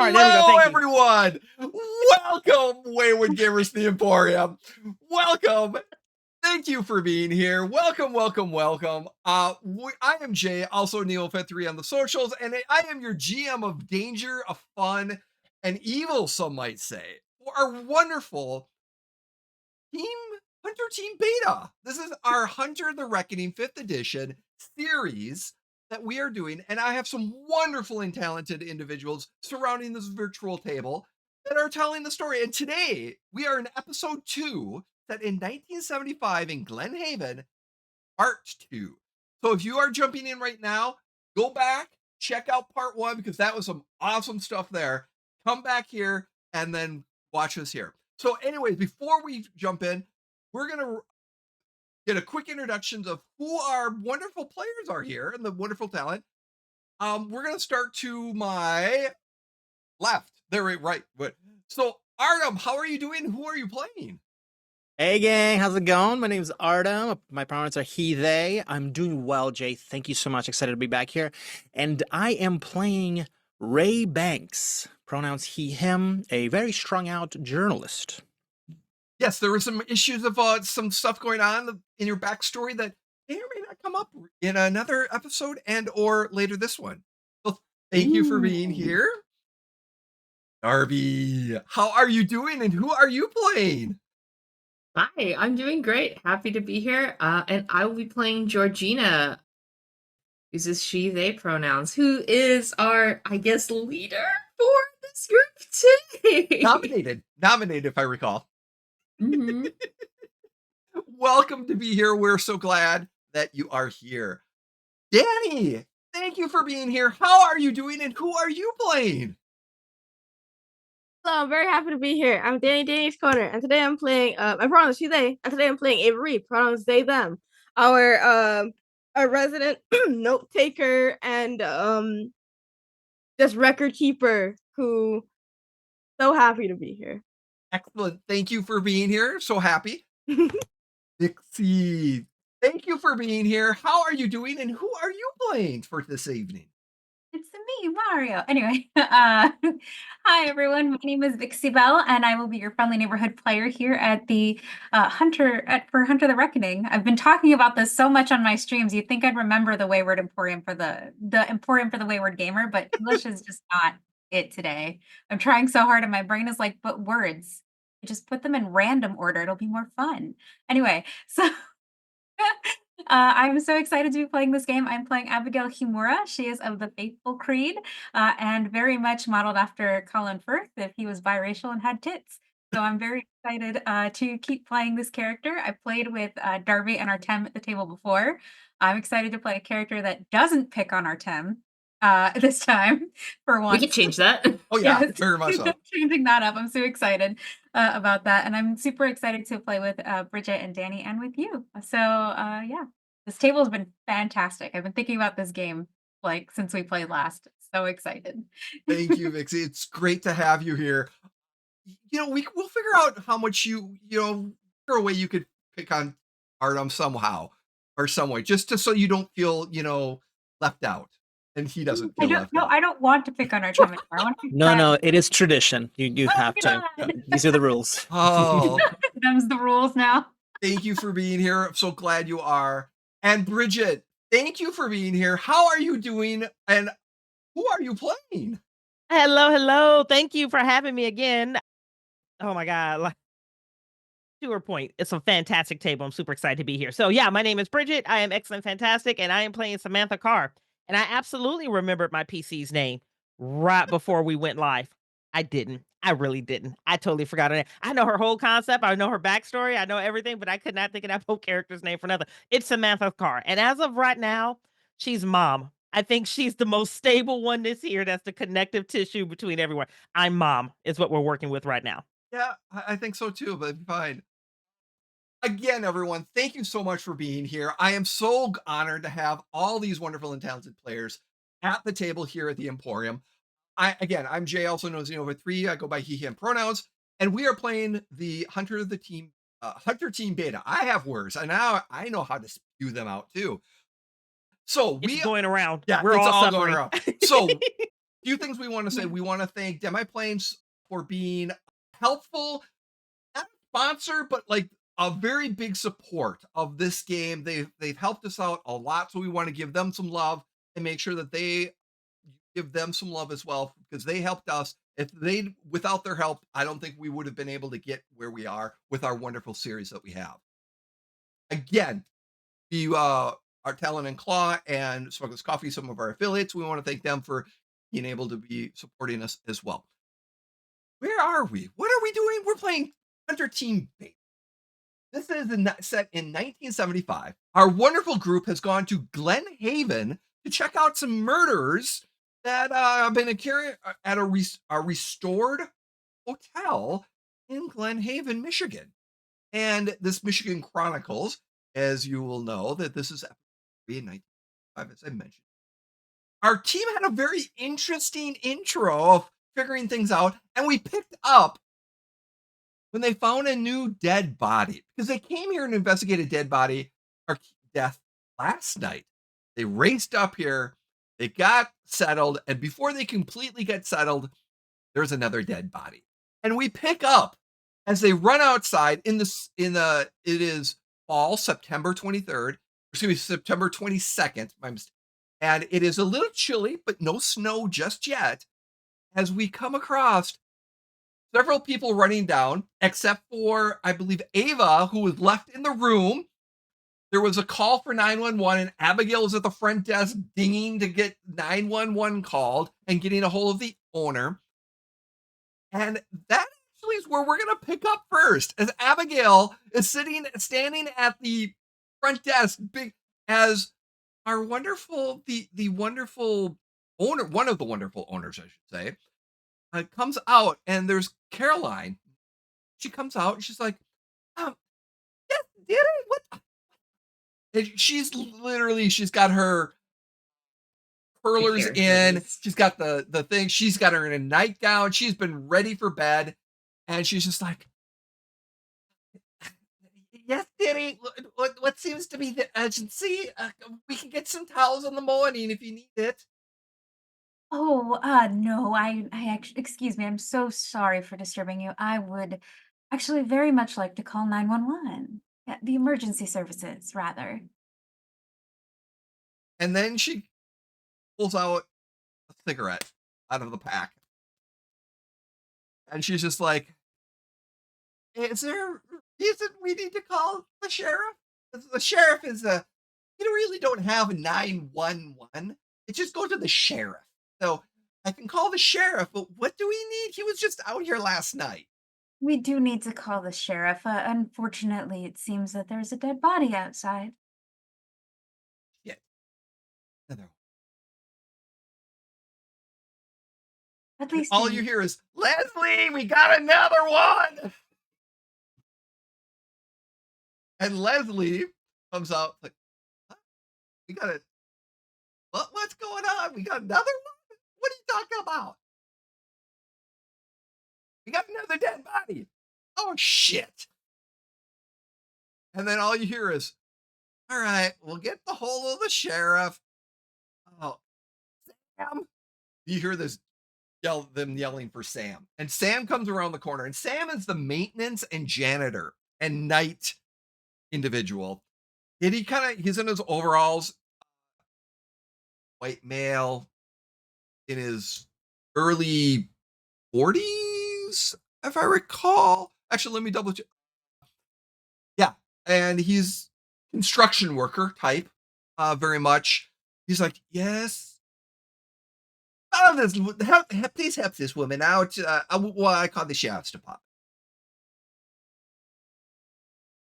right, there we go. Hello, Thank you. everyone. Welcome, Wayward Gamers to the Emporium. Welcome. Thank you for being here. Welcome, welcome, welcome. I am Jay, also NeoFed3 on the socials, and I am your GM of danger, of fun, and evil, some might say, for our wonderful Team Hunter Team Beta. This is our Hunter the Reckoning 5th edition series that we are doing, and I have some wonderful and talented individuals surrounding this virtual table that are telling the story. And today we are in episode 2, set in 1975 in Glen Haven, part 2. So if you are jumping in right now, go back, check out part 1 because that was some awesome stuff there. Come back here and then watch us here. So anyways, before we jump in, we're going to get a quick introduction of who our wonderful players are here and the wonderful talent. We're going to start to my left. There, right. But so Artem, how are you doing? Who are you playing? Hey gang, how's it going? My name is Artem. My pronouns are he, they. I'm doing well, Jay. Thank you so much. Excited to be back here. And I am playing Ray Banks. Pronouns he, him, a very strung out journalist. Yes, there were some issues of some stuff going on in your backstory that may or may not come up in another episode and or later this one. So thank you for being here. Darby, how are you doing and who are you playing? Hi, I'm doing great. Happy to be here. And I will be playing Georgina. Uses she, they pronouns. Who is our, I guess, leader for this group today? Nominated, if I recall. Mm-hmm. Welcome to be here. We're so glad that you are here. Danny, thank you for being here. How are you doing and who are you playing? Hello, I'm very happy to be here. I'm Danny's Corner, and today I'm playing, my pronouns she, they, and today I'm playing Avery, pronouns they, them. Our resident note taker and, just record keeper who so happy to be here. Excellent. Thank you for being here. So happy. Dixie, thank you for being here. How are you doing and who are you playing for this evening? It's me, Mario. Anyway, hi everyone. My name is Vixie Bell, and I will be your friendly neighborhood player here at the for Hunter the Reckoning. I've been talking about this so much on my streams. You'd think I'd remember the Wayward Emporium for the Emporium for the Wayward Gamer, but English is just not it today. I'm trying so hard, and my brain is like, but words. Just put them in random order. It'll be more fun. Anyway, so. I'm so excited to be playing this game. I'm playing Abigail Humura. She is of the Faithful Creed and very much modeled after Colin Firth if he was biracial and had tits. So I'm very excited to keep playing this character. I played with Darby and Artem at the table before. I'm excited to play a character that doesn't pick on Artem this time for once. We can change that. Oh yeah, Yes. very much so. Changing that up. I'm so excited about that. And I'm super excited to play with Bridget and Danny and with you. So yeah, this table has been fantastic. I've been thinking about this game like since we played last. So excited. Thank you, Vixie. It's great to have you here. You know, we'll figure out how much figure a way you could pick on Artem somehow or some way, just so you don't feel, left out. And he doesn't feel left out. I don't want to pick on Artem anymore. I want to pick No, it is tradition. You have to. God. These are the rules. Oh, Them's the rules now. thank you for being here. I'm so glad you are. And Bridget, thank you for being here. How are you doing? And who are you playing? Hello. Thank you for having me again. Oh my God. To her point, it's a fantastic table. I'm super excited to be here. So yeah, my name is Bridget. I am excellent, fantastic, and I am playing Samantha Carr. And I absolutely remembered my PC's name right before we went live. I didn't. I really didn't. I totally forgot her name. I know her whole concept. I know her backstory. I know everything, but I could not think of that whole character's name for nothing. It's Samantha Carr. And as of right now, she's mom. I think she's the most stable one this year. That's the connective tissue between everyone. I'm mom is what we're working with right now. Yeah, I think so too, but fine. Again, everyone, thank you so much for being here. I am so honored to have all these wonderful and talented players at the table here at the Emporium. I'm Jay, also known as Nova3. I go by he, him pronouns, and we are playing the Hunter Team Beta. I have words, and now I know how to spew them out too. So It's going around. Yeah, we're it's all all suffering. going around. So few things we want to say. We want to thank Demi-Planes for being helpful, not a sponsor, but like a very big support of this game. They've helped us out a lot, so we want to give them some love and make sure that they give them some love as well because they helped us. If they without their help, I don't think we would have been able to get where we are with our wonderful series that we have. Again, you our Talon and Claw and Smuggler's Coffee, some of our affiliates. We want to thank them for being able to be supporting us as well. Where are we? What are we doing? We're playing Hunter Team Base. This is set in 1975. Our wonderful group has gone to Glen Haven to check out some murders that have been occurring at a restored hotel in Glen Haven, Michigan. And this Michigan Chronicles, as you will know, that this is episode 3 in 1995, as I mentioned. Our team had a very interesting intro of figuring things out, and we picked up when they found a new dead body because they came here and investigated dead body or death last night. They raced up here, they got settled, and before they completely get settled, there's another dead body. And we pick up as they run outside it is fall, September 23rd, excuse me, September 22nd, my mistake. And it is a little chilly, but no snow just yet. As we come across several people running down, except for, I believe, Ava, who was left in the room. There was a call for 911, and Abigail was at the front desk dinging to get 911 called and getting a hold of the owner. And that actually is where we're going to pick up first, as Abigail is standing at the front desk, as our wonderful, the wonderful owner, one of the wonderful owners, I should say, comes out, and there's Caroline. She comes out, and she's like, yes, did it? What? And she's got her curlers in. She's got the thing. She's got her in a nightgown. She's been ready for bed. And she's just like, yes, Diddy, what seems to be the urgency? We can get some towels in the morning if you need it. Oh, no, I actually, excuse me, I'm so sorry for disturbing you. I would actually very much like to call 911. Yeah, the emergency services, rather. And then she pulls out a cigarette out of the pack. And she's just like, is there a reason we need to call the sheriff? The sheriff is you really don't have a 911. It just goes to the sheriff. So I can call the sheriff, but what do we need? He was just out here last night. We do need to call the sheriff. Unfortunately, it seems that there's a dead body outside. Yeah. Another At one. least All you hear is, Leslie, we got another one. And Leslie comes out like, huh? We got it. What's going on? We got another one? What are you talking about? We got another dead body. Oh, shit. And then all you hear is, all right, we'll get the hold of the sheriff. Oh, Sam. You hear this them yelling for Sam. And Sam comes around the corner. And Sam is the maintenance and janitor and night individual. And he's in his overalls, white male, in his early 40s, if I recall. Actually, let me double check. Yeah, and he's construction worker type, very much. He's like, yes. Please help this woman out. I call the sheriff's department.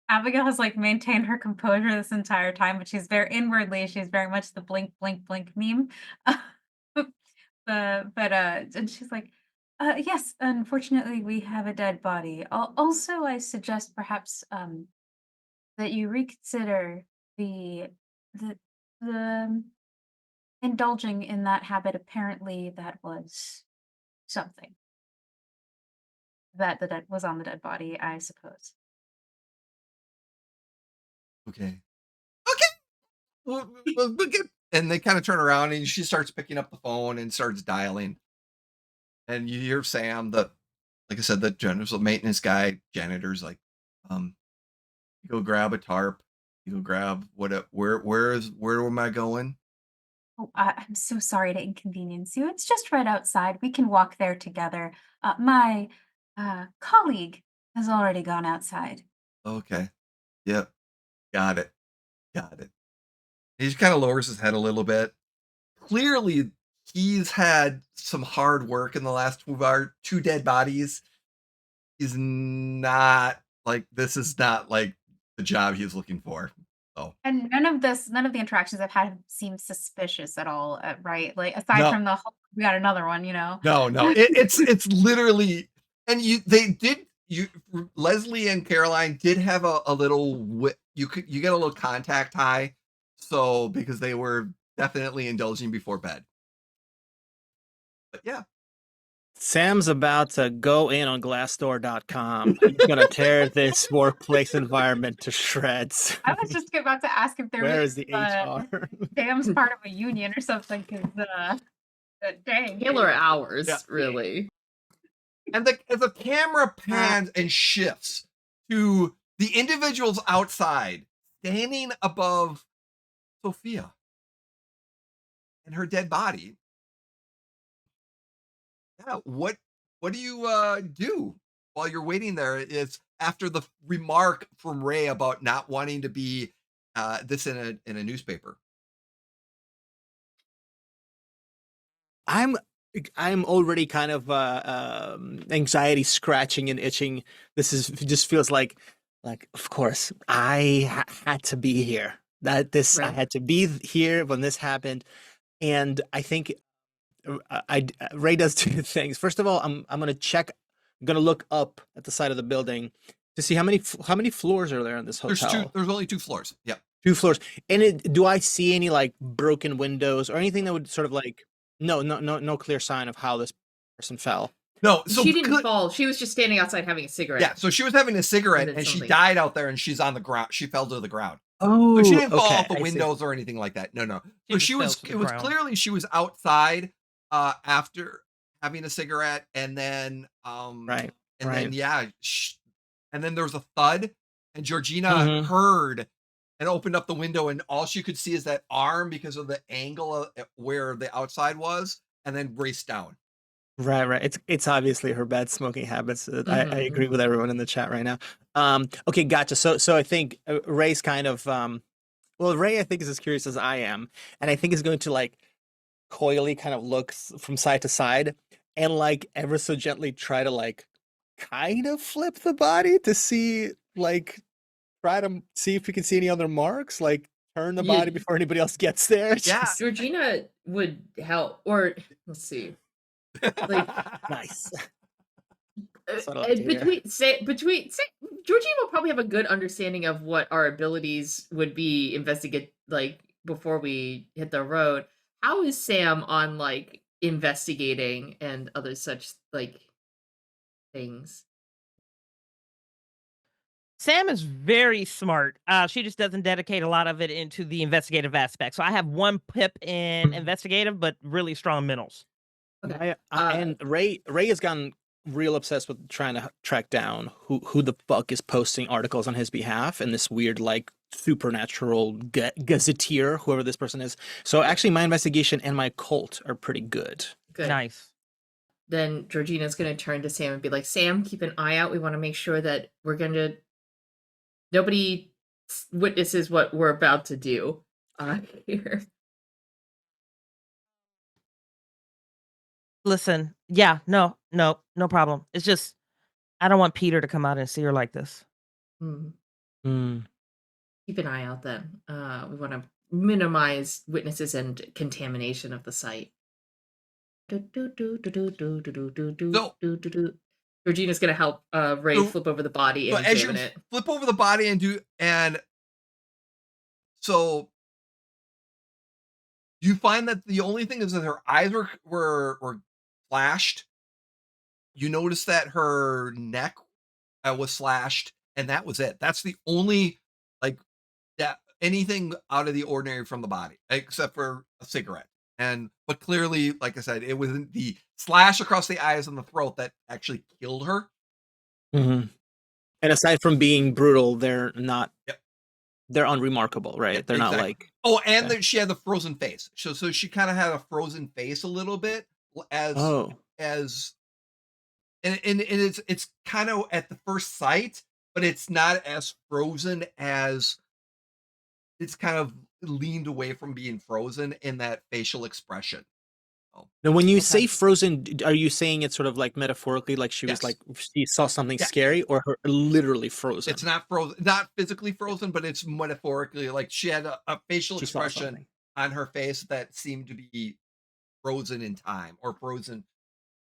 Abigail has like maintained her composure this entire time, but she's she's very much the blink, blink, blink meme. And she's like, yes, unfortunately, we have a dead body. Also, I suggest perhaps that you reconsider the the indulging in that habit. Apparently, that was something that was on the dead body, I suppose. Okay. We'll get and they kind of turn around, and she starts picking up the phone and starts dialing. And you hear Sam, like I said, the general maintenance guy, janitor's like, you go grab a tarp. You go grab where am I going? Oh, I'm so sorry to inconvenience you. It's just right outside. We can walk there together. My colleague has already gone outside. Okay. Yep. Got it. Got it. He just kind of lowers his head a little bit. Clearly, he's had some hard work in the last 2 hours. 2 dead bodies. He's not like this is not like the job he's looking for. So And none of the interactions I've had have seemed suspicious at all, right? Like aside no, from the whole, we got another one, you know. no. It's literally, and they did you Leslie and Caroline did have a little you get a little contact high, so because they were definitely indulging before bed. But yeah, Sam's about to go in on Glassdoor.com. He's gonna tear this workplace environment to shreds. I was just about to ask if there Where was is the HR? Sam's part of a union or something, because dang. Killer hours, Yeah. really. and as the camera pans and shifts to the individuals outside standing above Sophia and her dead body. Yeah, what do you do while you're waiting there? Is after the remark from Ray about not wanting to be this in a newspaper. I'm already kind of anxiety scratching and itching. Just feels like of course I had to be here. I Right. had to be here when this happened, and I think Ray does two things. First of all, I'm gonna check. I'm gonna look up at the side of the building to see how many floors are there in this hotel. There's only 2 floors. Yeah. 2 floors. And do I see any like broken windows or anything that would sort of like no clear sign of how this person fell? No, so She didn't fall. She was just standing outside having a cigarette. yeah, so she was having a cigarette then and she something. died out there and she's on the ground. She fell to the ground. Oh, So she didn't fall okay, out the I see. windows or anything like that. No. She So just fell to the it was ground. clearly she was outside after having a cigarette, and then Right, and right. then yeah, and then there was a thud, and Georgina Mhm. heard and opened up the window, and all she could see is that arm because of the angle of where the outside was, and then raced down. Right. It's obviously her bad smoking habits. I agree Mhm. with everyone in the chat right now. Okay, gotcha. So I think Ray's kind of well, Ray I think is as curious as I am, and I think is going to like coyly kind of look from side to side and like ever so gently try to like kind of flip the body to see like try to see if we can see any other marks, like turn the Yeah. body before anybody else gets there. Yeah. Just- Georgina would help, or let's see. Like, nice. That's what I like to hear. Georgina will probably have a good understanding of what our abilities would be investigate like before we hit the road. How is Sam on like investigating and other such like things? Sam is very smart. She just doesn't dedicate a lot of it into the investigative aspect. So I have 1 pip in investigative, but really strong mentals. Okay. And Ray has gotten real obsessed with trying to track down who the fuck is posting articles on his behalf and this weird like supernatural gazetteer, whoever this person is. So actually my investigation and my cult are pretty good. Good. Nice. Then Georgina's going to turn to Sam and be like, Sam, keep an eye out. We want to make sure that nobody witnesses what we're about to do here. Listen, yeah, no problem. It's just I don't want Peter to come out and see her like this. Hmm. Keep an eye out then. We want to minimize witnesses and contamination of the site. Georgina's going to help Ray So- flip over the body So and as you examine it. flip over the body and so you find that the only thing is that her eyes were flashed. You notice that her neck was slashed, and that was it. That's the only like that anything out of the ordinary from the body, except for a cigarette. But clearly, like I said, it wasn't the slash across the eyes and the throat that actually killed her. Mhm. And aside from being brutal, they're not. Yep. They're unremarkable, right? Yep, They're not exactly. like. Oh, and Okay. that she had the frozen face. So she kind of had a frozen face a little bit as Oh, as and it's kind of at the first sight, but it's not as frozen as it's kind of leaned away from being frozen in that facial expression. Oh, now when you say Okay. frozen, are you saying it sort of like metaphorically, like she was yes. like she saw something Yeah. scary, or her literally frozen? It's not frozen, not physically frozen, but it's metaphorically like she had a facial She saw expression something. on her face that seemed to be frozen in time or frozen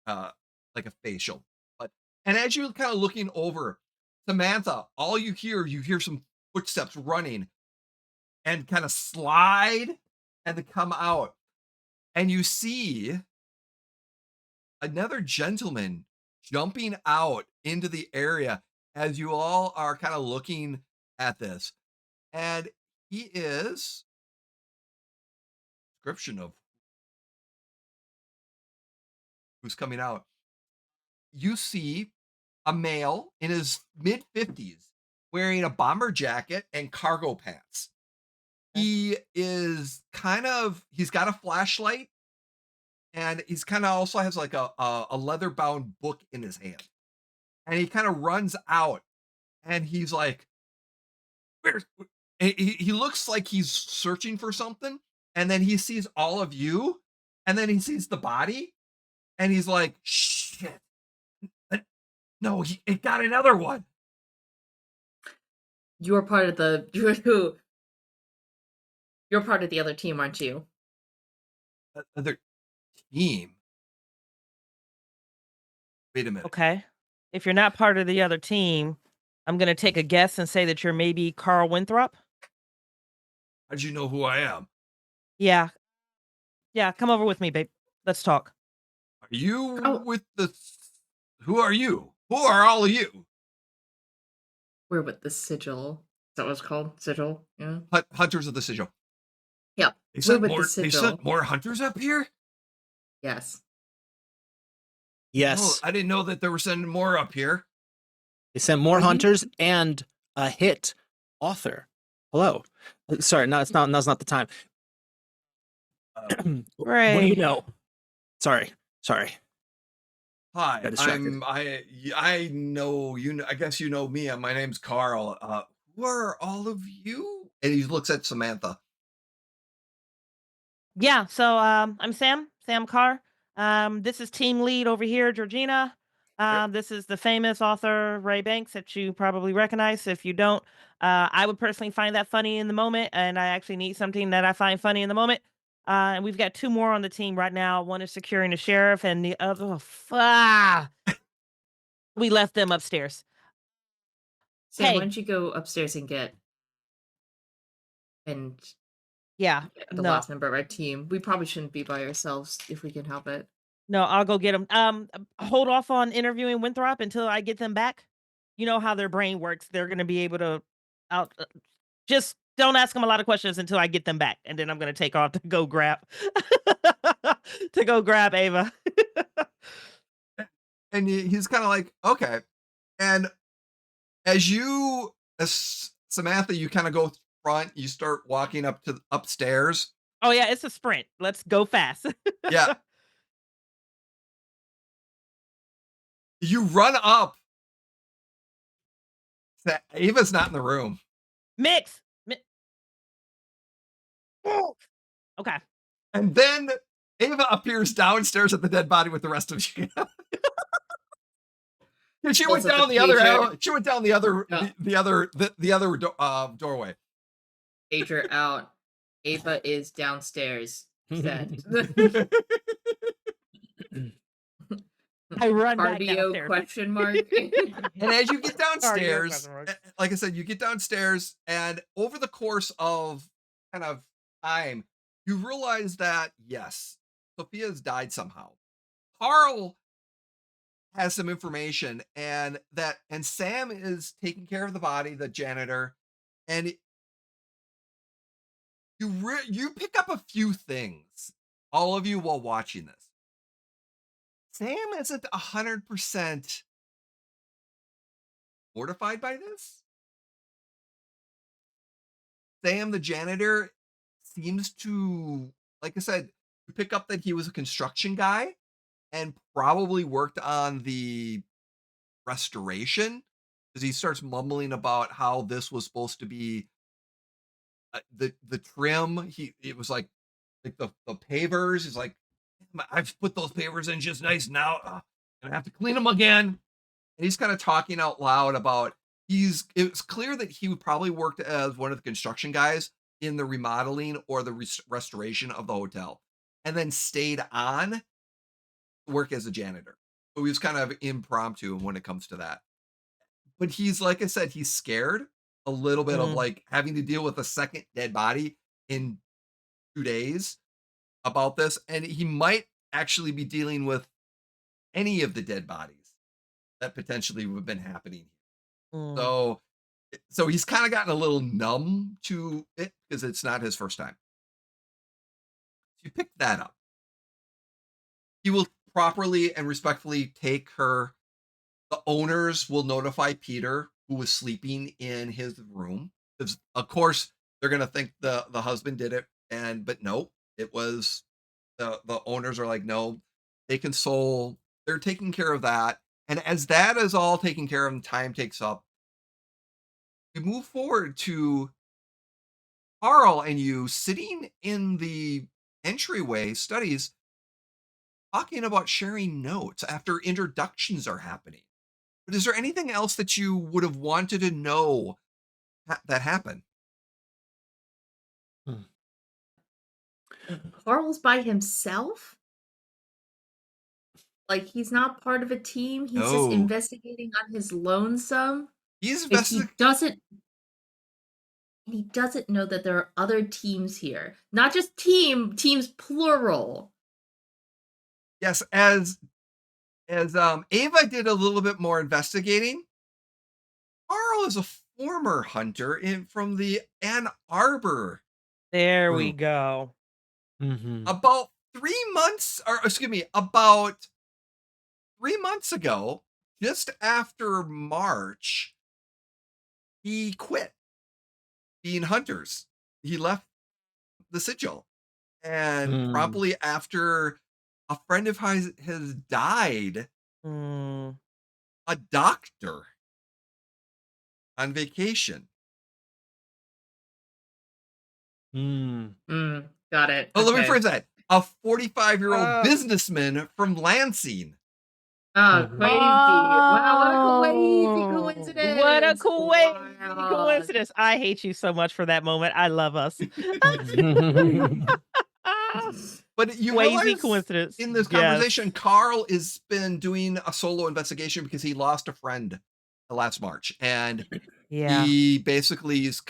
uh like a facial. But and as you're kind of looking over Samantha, all you hear some footsteps running and kind of slide and then come out. And you see another gentleman jumping out into the area as you all are kind of looking at this. And he is description of who's coming out. You see a male in his mid 50s wearing a bomber jacket and cargo pants. Okay. He's got a flashlight and he's kind of also has like a leather bound book in his hand. And he kind of runs out and he's like, where's and he looks like he's searching for something, and then he sees all of you, and then he sees the body, and he's like, shit. uh, No, it got another one. You're part of the you're part of the other team, aren't you? Other team. Wait a minute. Okay. If you're not part of the other team, I'm gonna take a guess and say that you're maybe Carl Winthrop. How'd you know who I am? Yeah. Yeah, come over with me, babe. Let's talk. Are you Oh, with the who are you? Who are all of you? we're with the sigil. Is that what it's called? Sigil? Yeah. Hunters of the sigil. Yep. They We're sent with the they sigil. sent more hunters up here? Yes. Oh, Yes, I didn't know that they were sending more up here. they sent more Are you- hunters and a hit author. Hello. Sorry, no, it's not. Now's not the time. What do you Ray. know? Sorry. Hi, Got distracted. I know you know, I guess you know me. My name's Carl. Who are all of you? And he looks at Samantha. Yeah, so I'm Sam Carr. This is team lead over here, Georgina. This is the famous author Ray Banks that you probably recognize. If you don't, I would personally find that funny in the moment, and I actually need something that I find funny in the moment. And we've got two more on the team right now. One is securing the sheriff, and the other, we left them upstairs. Sam, why Hey, don't you go upstairs and get yeah, the no, last member of our team? We probably shouldn't be by ourselves if we can help it. no, I'll go get them. Hold off on interviewing Winthrop until I get them back. You know how their brain works. They're gonna be able to out. Just don't ask them a lot of questions until I get them back, and then I'm gonna take off to go grab Ava. And he's kind of like, okay. And as Samantha, you kind of go front, you start walking up to upstairs. Oh yeah, it's a sprint. Let's go fast. Yeah. You run up. Ava's not in the room. Mix. Okay. And then Ava appears downstairs at the dead body with the rest of you. And she went Also, down the the other pager- she went down the other Yeah. the other doorway. Pager out. Ava is downstairs. Said. I run back Cardio downstairs. question mark. And as you get downstairs, question mark. like I said, you get downstairs, and over the course of kind of time, you realize that yes, Sophia's died somehow. Carl has some information, and Sam is taking care of the body, the janitor, and you pick up a few things, all of you, while watching this. Sam isn't 100% mortified by this. Sam, the janitor, seems to, like I said, you pick up that he was a construction guy and probably worked on the restoration, because he starts mumbling about how this was supposed to be the trim. It was like the pavers. He's like, I've put those pavers in just nice now. And I have to clean them again. And he's kind of talking out loud about it's clear that he probably worked as one of the construction guys in the remodeling or the restoration of the hotel, and then stayed on to work as a janitor. So he was kind of impromptu when it comes to that. But he's, like I said, he's scared a little bit of like having to deal with a second dead body in 2 days about this. And he might actually be dealing with any of the dead bodies that potentially would have been happening. So he's kind of gotten a little numb to it because it's not his first time. So you pick that up. He will properly and respectfully take her. The owners will notify Peter, who was sleeping in his room, because of course they're gonna think the husband did it, but no, it was the owners are like, no, they console, they're taking care of that. And as that is all taken care of and time takes up, we move forward to Carl and you sitting in the entryway studies, talking about sharing notes after introductions are happening. But is there anything else that you would have wanted to know that happened? Carl's by himself? Like, he's not part of a team? He's just No. investigating on his lonesome? He's If he investigating. doesn't know that there are other teams here. Not just teams plural. Yes, as Ava did a little bit more investigating, Carl is a former hunter from the Ann Arbor. There we group. go. About 3 months, or excuse me, about 3 months ago, just after March, he quit being hunters. He left the sigil. And promptly after a friend of his has died, a doctor on vacation. Got it. Oh, let me Okay. phrase that. A 45-year-old Oh. businessman from Lansing. Oh, crazy. Wow, what a crazy Oh, coincidence. what a crazy Wild. coincidence. I hate you so much for that moment. I love us. But you Crazy realize coincidence. in this Yes. conversation, Carl has been doing a solo investigation because he lost a friend last March. And Yeah. he basically is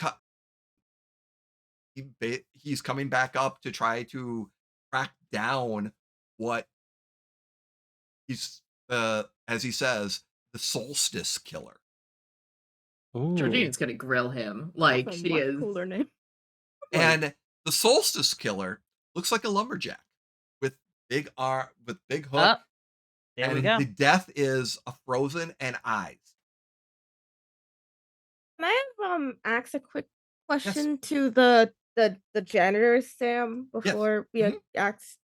he's coming back up to try to track down what he's as he says, the solstice killer. Georgina's gonna grill him. Like, That's a she much is. cooler name. And the solstice killer looks like a lumberjack with big with big hook. There we and go. the death is a frozen and eyes. Can I have ask a quick question to the janitor, Sam, Yes. before we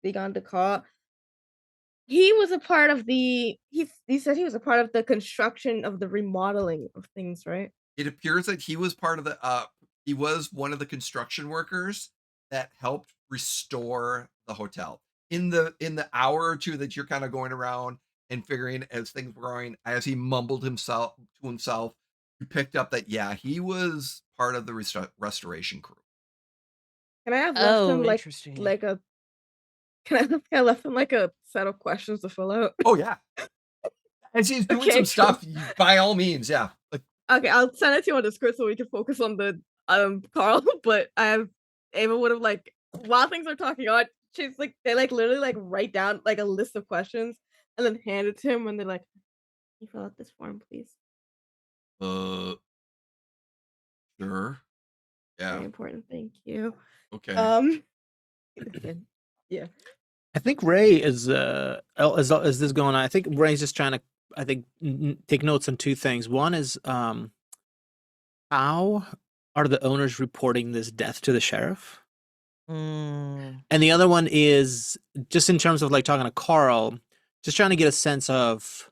began the call? He was a part of he said he was a part of the construction of the remodeling of things, right? It appears that he was part of the he was one of the construction workers that helped restore the hotel. In the hour or two that you're kind of going around and figuring as things were going, as he mumbled himself to himself, you picked up that he was part of the restoration crew. Can I have left him Interesting. like a can I left him like a set of questions to fill out? Oh yeah. As he's doing Okay, some cool. stuff, by all means, yeah. Like, Okay, I'll send it to you on Discord so we can focus on the Carl. But Ava would have while things are talking on, she's they literally write down a list of questions and then hand it to him when they're like, "Can you fill out this form, please?" sure. Yeah. Very important. Thank you. Okay. Yeah. I think Ray is as this is going on. I think Ray's just trying to take notes on two things. One is how are the owners reporting this death to the sheriff? Mm. And the other one is just in terms of like talking to Carl, just trying to get a sense of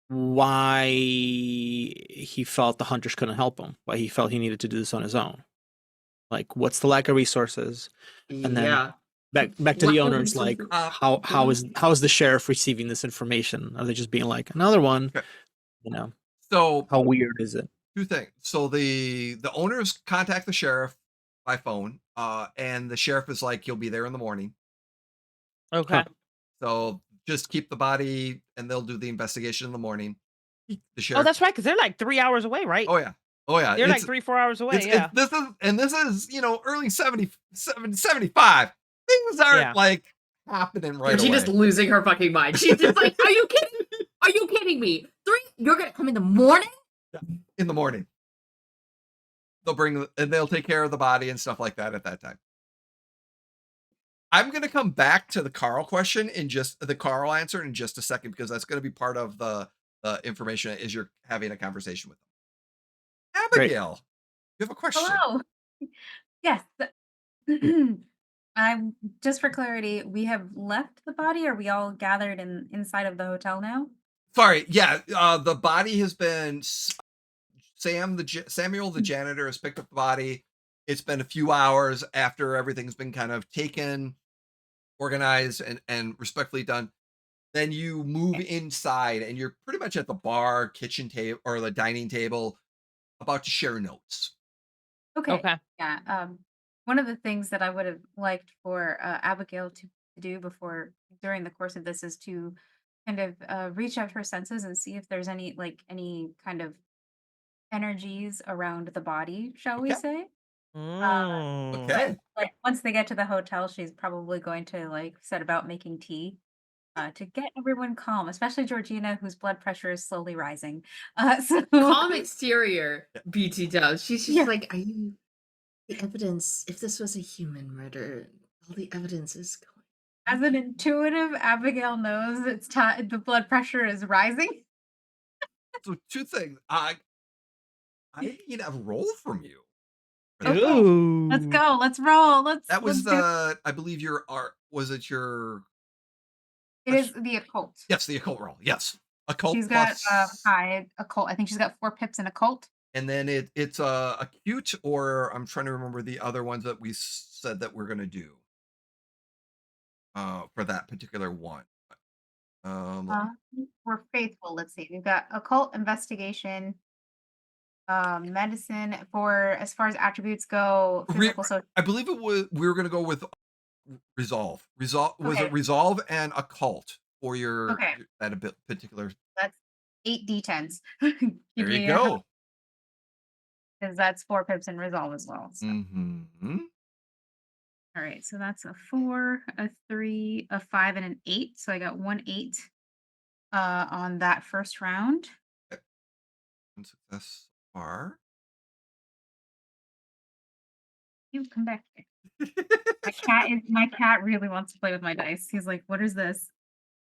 why he felt the hunters couldn't help him, why he felt he needed to do this on his own. Like, what's the lack of resources? And then Yeah. back to the Lack of owners, like resources. how is the sheriff receiving this information? Are they just being like another one? Okay. You know, So how weird is it? two things. So the owners contact the sheriff by phone, and the sheriff is like, "You'll be there in the morning." Okay. So just keep the body, and they'll do the investigation in the morning. The Oh, sheriff. that's right, because they're like 3 hours away, right? Oh yeah. Oh yeah. They're like 3-4 hours away. It's Yeah. this is early 75. Things aren't Yeah. like happening right Georgina's away. losing her fucking mind. She's just like, are you kidding? Are you kidding me? You're gonna come in the morning? In the morning. They'll take care of the body and stuff like that at that time. I'm gonna come back to the Carl question the Carl answer in just a second, because that's gonna be part of the information as you're having a conversation with them. Great. Abigail, you have a question. Hello. Yes. I'm just for clarity, we have left the body. Are we all gathered inside of the hotel now? Sorry, yeah, the body has been Samuel, the janitor, has picked up the body. It's been a few hours after everything's been kind of taken, organized, and respectfully done. Then you move inside, and you're pretty much at the bar, kitchen table, or the dining table, about to share notes. Okay. Okay. Yeah. One of the things that I would have liked for Abigail to do during the course of this is to kind of reach out her senses and see if there's any kind of energies around the body, shall we Okay. say? Mm. Okay. Like once they get to the hotel, she's probably going to like set about making tea to get everyone calm, especially Georgina, whose blood pressure is slowly rising. So Calm exterior, BT does. She's just Yeah. like, are you the evidence? If this was a human murder, all the evidence is going. as an intuitive, Abigail knows it's time. The blood pressure is rising. So two things. I need a roll from you. for Okay. that. Ooh. Let's go. Let's roll. That was let's do I believe your art. Was it your? it is the occult. Yes, the occult roll. Yes, occult She's got plus. high occult. I think she's got 4 pips in occult. And then it's acute, or I'm trying to remember the other ones that we said that we're gonna do. For that particular one. Uh, we're faithful. Let's see. We've got occult, investigation, medicine for as far as attributes go, physical, social. I believe we were gonna go with resolve. Was Okay. it resolve and occult for your Okay. that a bit particular? That's 8 d10s. There you go. Because that's 4 pips in resolve as well. So. Mm-hmm. All right, so that's a 4, a 3, a 5, and an 8. So I got 1 8 on that first round. One success so far. You come back here. My cat really wants to play with my dice. He's like, "What is this?"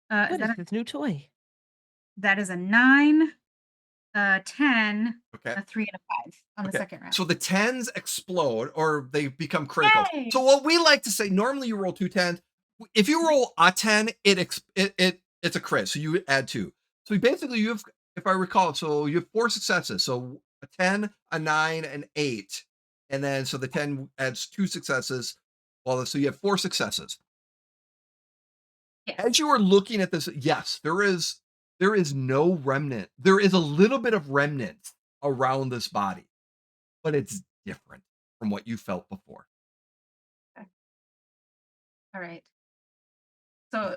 What is this new toy? That is a 9, a 10, Okay. a 3, and a 5 on the Okay. second round. So the 10s explode, or they become critical. Yay! So what we like to say, normally you roll 2 10s. If you roll a 10, it's a crit. So you add 2. So basically you have, if I recall, so you have 4 successes. So a 10, a 9, an 8. And then so the 10 adds 2 successes. Well, so you have 4 successes. Yes. As you are looking at this, yes, there is no remnant. There is a little bit of remnant around this body, but it's different from what you felt before. All right. So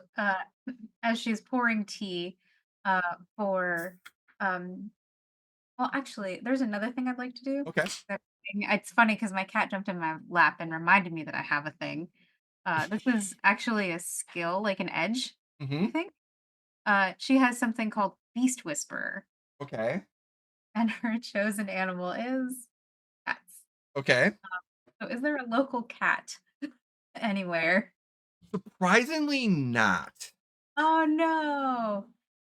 as she's pouring tea for well, actually, there's another thing I'd like to do. Okay. It's funny because my cat jumped in my lap and reminded me that I have a thing. This is actually a skill, like an edge, Mm-hmm. I think. She has something called Beast Whisperer, Okay. and her chosen animal is cats. Okay. So is there a local cat anywhere? Surprisingly not. Oh no.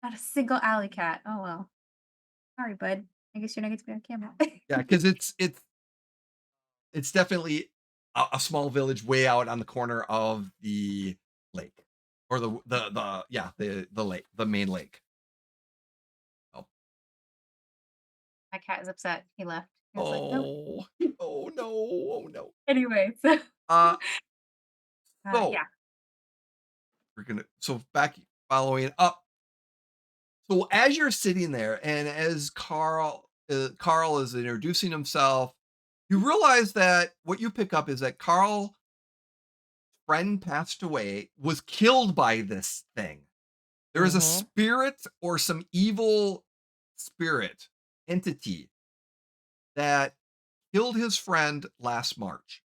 Not a single alley cat. Oh well. Sorry, bud. I guess you're not going to be on camera. Yeah, because it's definitely a small village way out on the corner of the lake. Or the lake, the main lake. Oh. My cat is upset. He left. He was like, no. Oh no, oh no. Anyway, so Uh so yeah. we're gonna back following up. So as you're sitting there, and as Carl is introducing himself, you realize that what you pick up is that Carl's friend passed away, was killed by this thing. There is a Mhm. spirit or some evil spirit entity that killed his friend last March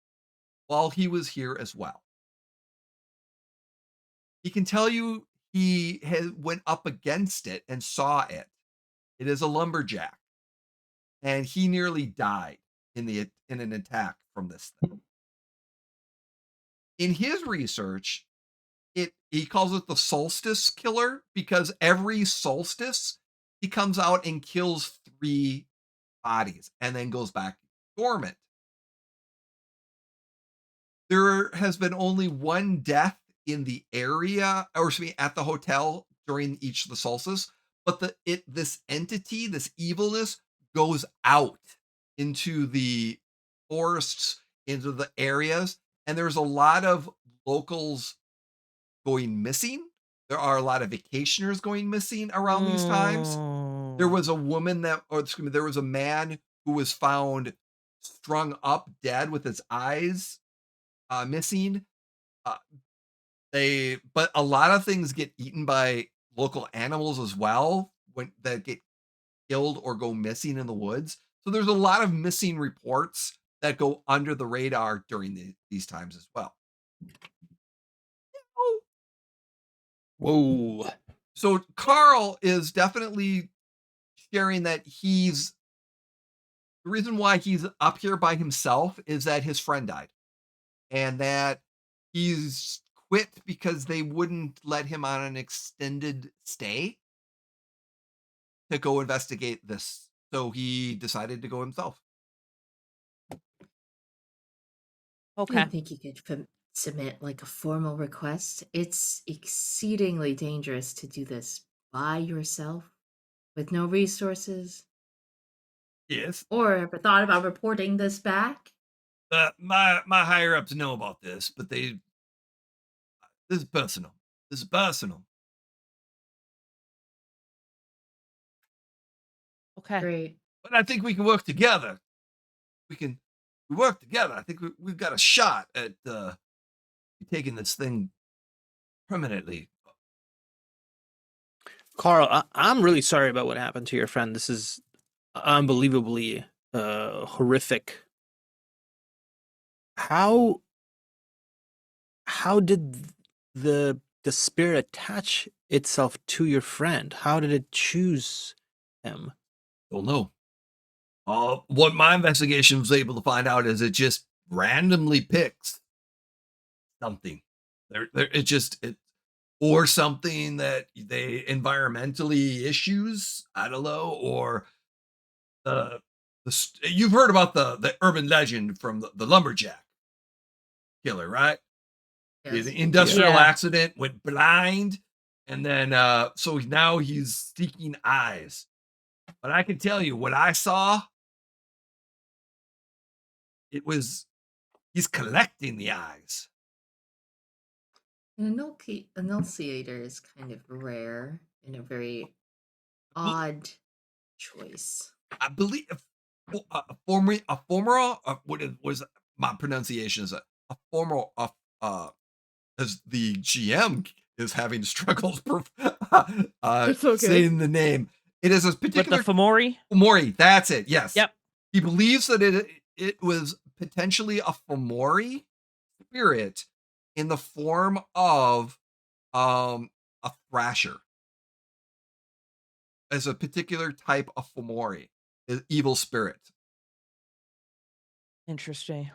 while he was here as well. He can tell you he went up against it and saw it. It is a lumberjack, and he nearly died in an attack from this thing. In his research, he calls it the solstice killer because every solstice he comes out and kills 3 bodies and then goes back dormant. There has been only 1 death in the area, or excuse me, at the hotel during each of the solstices, but this entity, this evilness goes out into the forests, into the areas, and there's a lot of locals going missing. There are a lot of vacationers going missing around these times. There Mm. was a woman there was a man who was found strung up dead with his eyes missing. Uh, but a lot of things get eaten by local animals as well when that get killed or go missing in the woods. So there's a lot of missing reports that go under the radar during these times as well. Whoa. So Carl is definitely sharing that the reason why he's up here by himself is that his friend died, and that he's quit because they wouldn't let him on an extended stay to go investigate this. So he decided to go himself. Do Okay. you think you could submit like a formal request? It's exceedingly dangerous to do this by yourself with no resources. Yes. Or ever thought about reporting this back? My higher ups know about this, but this is personal. This is personal. Okay. Great. But I think we can work together. We work together. I think we've got a shot at taking this thing permanently. Carl, I'm really sorry about what happened to your friend. This is unbelievably horrific. How did the spirit attach itself to your friend? How did it choose him? Don't know. What my investigation was able to find out is it just randomly picks something. It or something that they environmentally issues. I don't know, or the you've heard about the urban legend from the lumberjack killer, right? Yes. The industrial Yeah. accident, went blind, and then so now he's seeking eyes. But I can tell you what I saw. He's collecting the eyes. An enunciator is kind of rare and a very odd choice. I believe what it was my pronunciation is a former as the GM is having struggles It's okay. saying the name. It is a With the particular Fomori? Fomori. That's it. Yes. Yep. He believes that it was potentially a Fomori spirit in the form of a thrasher, as a particular type of Fomori, evil spirit. Interesting.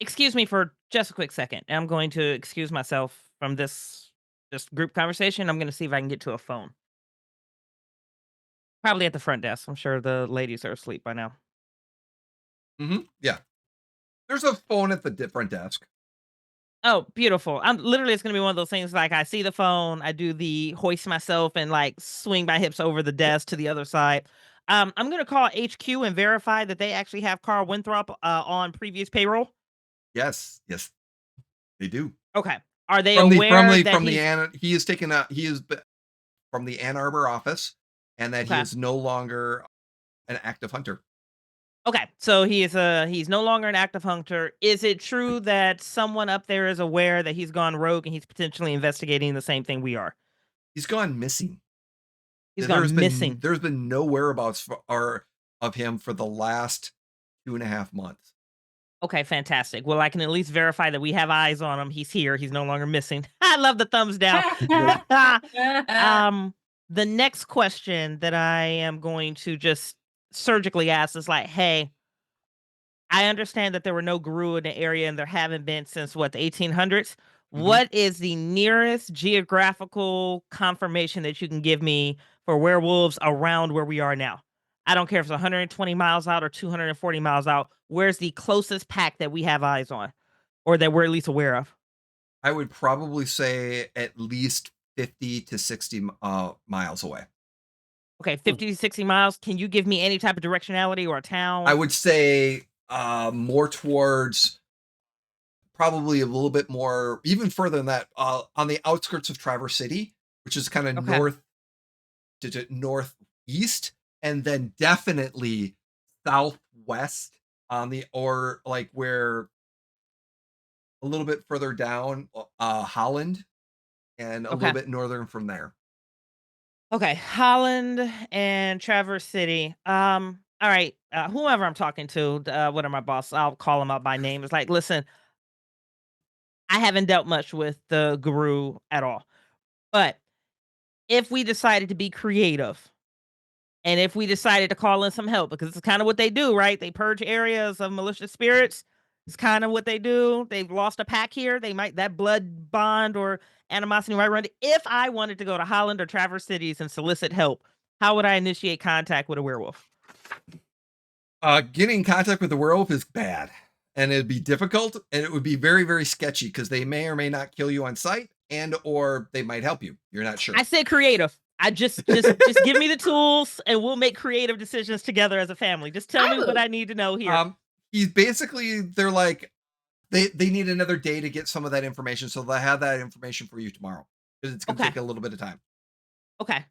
Excuse me for just a quick second. I'm going to excuse myself from this group conversation. I'm going to see if I can get to a phone. Probably at the front desk. I'm sure the ladies are asleep by now. Yeah. There's a phone at the front desk. Oh, beautiful. I'm literally it's gonna be one of those things like I see the phone, I do the hoist myself and like swing my hips over the desk to the other side. I'm gonna call HQ and verify that they actually have Carl Winthrop on previous payroll. Yes, yes, they do. Okay. Are they From the from aware the that from the he's Ann he is taken out he is from the Ann Arbor office, and that he okay? is no longer an active hunter. Okay, so he's no longer an active hunter. Is it true that someone up there is aware that he's gone rogue and he's potentially investigating the same thing we are? He's gone missing. He's gone missing. There's been no whereabouts of him for the last 2.5 months. Okay, fantastic. Well, I can at least verify that we have eyes on him. He's here. He's no longer missing. I love the thumbs down. um, the next question that I am going to just surgically ask is like, hey, I understand that there were no guru in the area and there haven't been since what, the 1800s. Mhm. What is the nearest geographical confirmation that you can give me for werewolves around where we are now? I don't care if it's 120 miles out or 240 miles out. Where's the closest pack that we have eyes on or that we're at least aware of? I would probably say at least 50 to 60 miles away. Okay, 50 to 60 miles. Can you give me any type of directionality or a town? I would say more towards probably a little bit more, even further than that, on the outskirts of Traverse City, which is kind of Okay. northeast, and then definitely southwest on the or like where a little bit further down, Holland, and a little Okay. bit northern from there. Okay, Holland and Traverse City. All right. Whoever I'm talking to, what are my boss? I'll call him out by name. It's like, listen, I haven't dealt much with the guru at all. But if we decided to be creative and if we decided to call in some help, because it's kind of what they do, right? They purge areas of malicious spirits. It's kind of what they do. They've lost a pack here. They might that blood bond or animosity might run. If I wanted to go to Holland or Traverse Cities and solicit help, how would I initiate contact with a werewolf? Getting in contact with the werewolf is bad, and it'd be difficult, and it would be very, very sketchy because they may or may not kill you on sight, and or they might help you. You're not sure. I said creative. I just give me the tools and we'll make creative decisions together as a family. Just tell me what I need to know here. He's basically they're like they need another day to get some of that information, so they'll have that information for you tomorrow because it's going to Okay. take a little bit of time. Okay.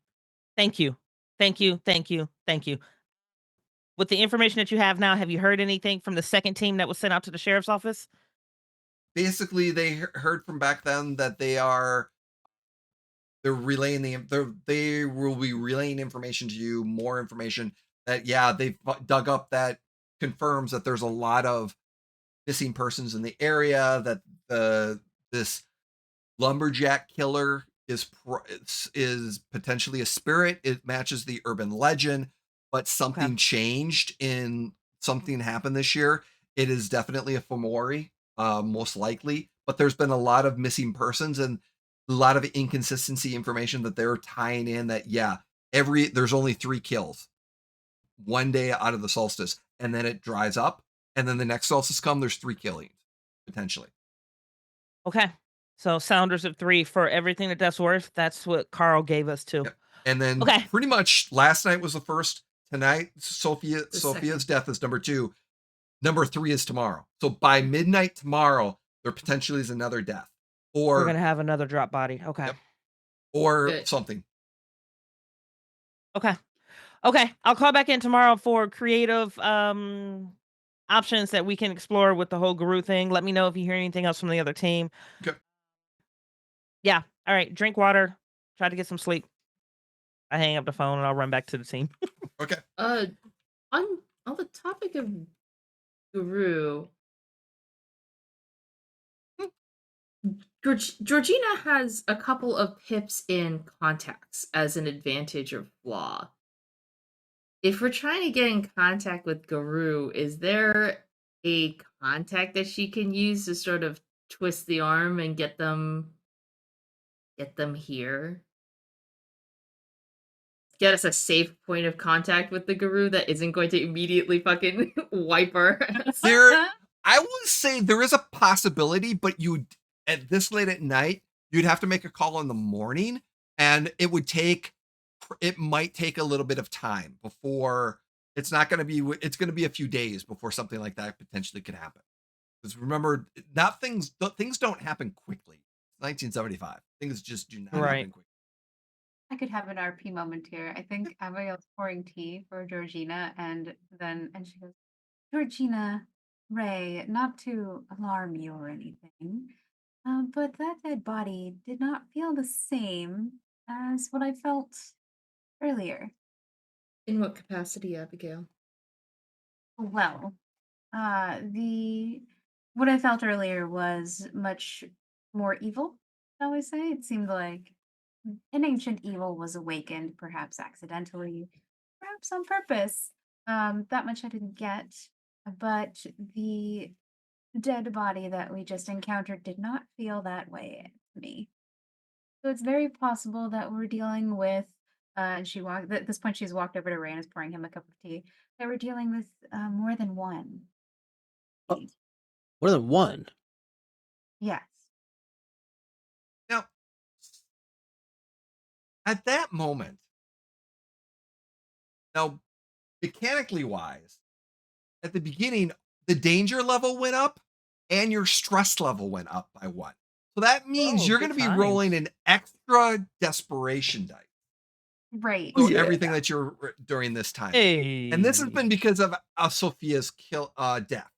Thank you. Thank you. Thank you. Thank you. With the information that you have now, have you heard anything from the second team that was sent out to the sheriff's office? Basically, they heard from back then that they're relaying they will be relaying information to you, more information that yeah they've dug up that confirms that there's a lot of missing persons in the area, that this lumberjack killer is potentially a spirit. It matches the urban legend, but Okay. something changed in something happened this year. It is definitely a Fomori, most likely, but there's been a lot of missing persons and a lot of inconsistency information that they're tying in that yeah, there's only 3 kills one day out of the solstice, and then it dries up, and then the next solstice there's 3 killings potentially. Okay. So Sounders of 3 for everything that's worth. That's what Carl gave us too. Yep. And then Okay. pretty much last night was the first. Tonight, The Sophia's second. death is number 2. Number 3 is tomorrow. So by midnight tomorrow, there potentially is another death, We're or gonna have another drop body. Okay. Yep. or Good. something. Okay. Okay. I'll call back in tomorrow for creative options that we can explore with the whole guru thing. Let me know if you hear anything else from the other team. Okay. Yeah. All right. Drink water. Try to get some sleep. I hang up the phone and I'll run back to the team. Okay. On on the topic of Guru, Georgina has a couple of pips in contacts as an advantage or flaw. If we're trying to get in contact with Guru, is there a contact that she can use to sort of twist the arm and get them here? Get us a safe point of contact with the Guru that isn't going to immediately fucking wipe our ass. I would say there is a possibility, but you at this late at night, you'd have to make a call in the morning, and it might take a little bit of time before it's going to be a few days before something like that potentially could happen. Because remember, things don't happen quickly. 1975. Things just do not happen quickly. I could have an RP moment here. I think Abigail's pouring tea for Georgina, and she goes, Georgina, Ray, not to alarm you or anything, but that dead body did not feel the same as what I felt earlier. In what capacity, Abigail? Well, what I felt earlier was much more evil, shall we say. It seemed like an ancient evil was awakened, perhaps accidentally, perhaps on purpose. That much I didn't get. But the dead body that we just encountered did not feel that way to me. So it's very possible that we're dealing with, and at this point she's walked over to Ray and is pouring him a cup of tea, that we're dealing with more than one. Oh, more than one? Yes. Now, at that moment, now, mechanically wise, at the beginning, the danger level went up and your stress level went up by 1. So that means you're going to be rolling an extra desperation dice. Right. So everything that you're during this time. Hey. And this has been because of Sophia's death.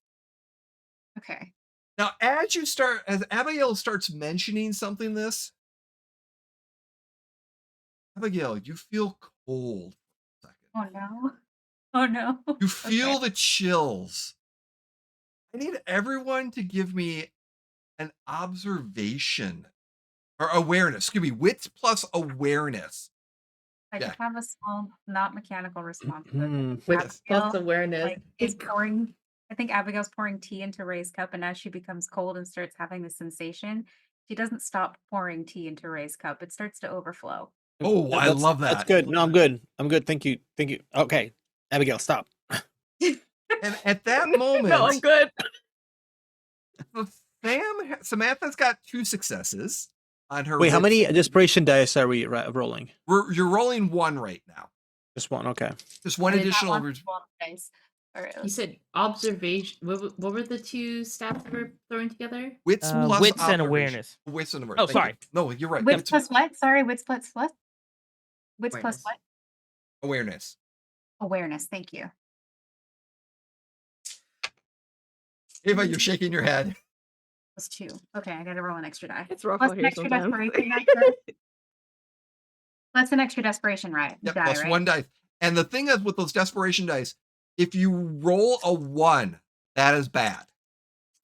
Okay. Now, as Abigail starts mentioning something Abigail, you feel cold for a second. Oh no. Oh no. You feel the chills. I need everyone to give me an observation or awareness. Excuse me, wits plus awareness. I Yeah. have a small, not mechanical response. to this. With Abigail, awareness. is pouring. I think Abigail's pouring tea into Ray's cup, and as she becomes cold and starts having the sensation, she doesn't stop pouring tea into Ray's cup. It starts to overflow. Oh, I love that. That's good. No, I'm good. I'm good. Thank you. Thank you. Okay. Abigail, stop. And at that moment, No, I'm good. Samantha's got 2 successes on her. Wait, how wits. many desperation dice are we rolling? You're rolling 1 right now. Just one. Okay. Just one I did not additional. want to roll the dice. All right, You said observation. What were the 2 stats that we're throwing together? Wits plus wits and observation. awareness. Wits and awareness. Oh, Thank sorry. you. No, you're right. Wits plus what? Sorry, wits plus what? Wits plus Awareness. what? Awareness. Awareness. Thank you. Ava, you're shaking your head. Plus 2. Okay, I gotta roll an extra die. It's rough Plus out an here extra sometimes. desperation die. Plus an extra desperation, right? Yep, Die, plus right? 1 dice. And the thing is with those desperation dice, if you roll a 1, that is bad.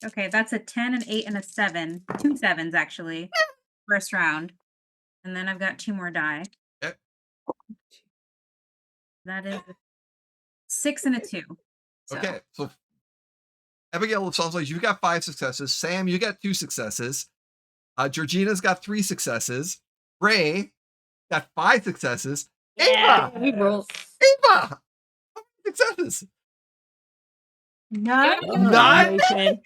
Okay, that's a 10, an 8, and a 7. 2 7s actually. First round. And then I've got 2 more die. Okay. That is a 6 and a 2. So, Okay, so Abigail, it sounds like you've got 5 successes. Sam, you got 2 successes. Georgina's got 3 successes. Ray got 5 successes. Yeah. Ava! We roll. Ava! How many successes? None. None? Nathan.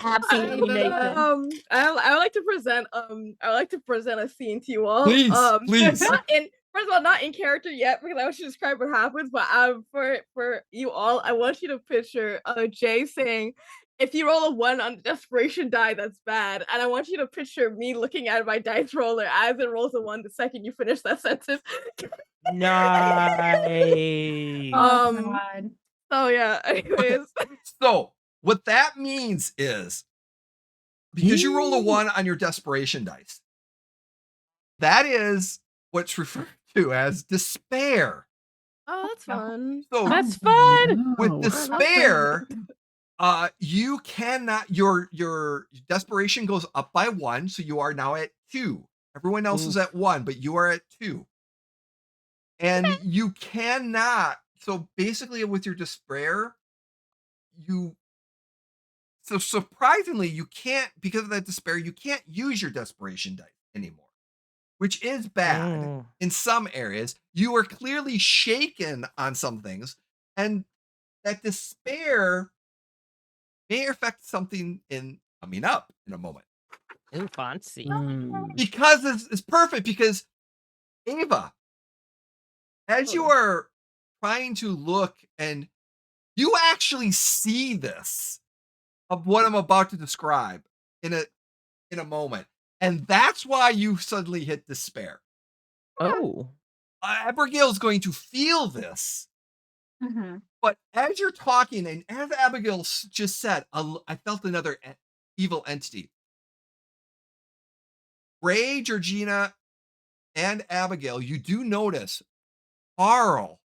Absolutely, Nathan. I would like to present a scene to you all. Please, please. First of all, not in character yet because I want you to describe what happens. But for you all, I want you to picture Jay saying, "If you roll a 1 on the desperation die, that's bad." And I want you to picture me looking at my dice roller as it rolls a 1 the second you finish that sentence. Nice. Oh, God. So yeah. Anyways. So what that means is because you rolled a 1 on your desperation dice, that is what's referred to as despair. Oh, that's fun. So That's fun. with despair, you cannot, your desperation goes up by 1, so you are now at 2. Everyone else is at 1, but you are at 2. And you cannot so basically with your despair, you so surprisingly, you can't because of that despair, you can't use your desperation dice anymore, which is bad Mm. in some areas. You are clearly shaken on some things, and that despair may affect something in coming up in a moment. Ooh, fancy. Mm. Because it's perfect because Ava, as you are trying to look and you actually see this of what I'm about to describe in a moment. And that's why you suddenly hit despair. Oh. Abigail's going to feel this, Mhm. but as you're talking, and as Abigail just said, I felt another evil entity. Ray, Georgina, and Abigail, you do notice Carl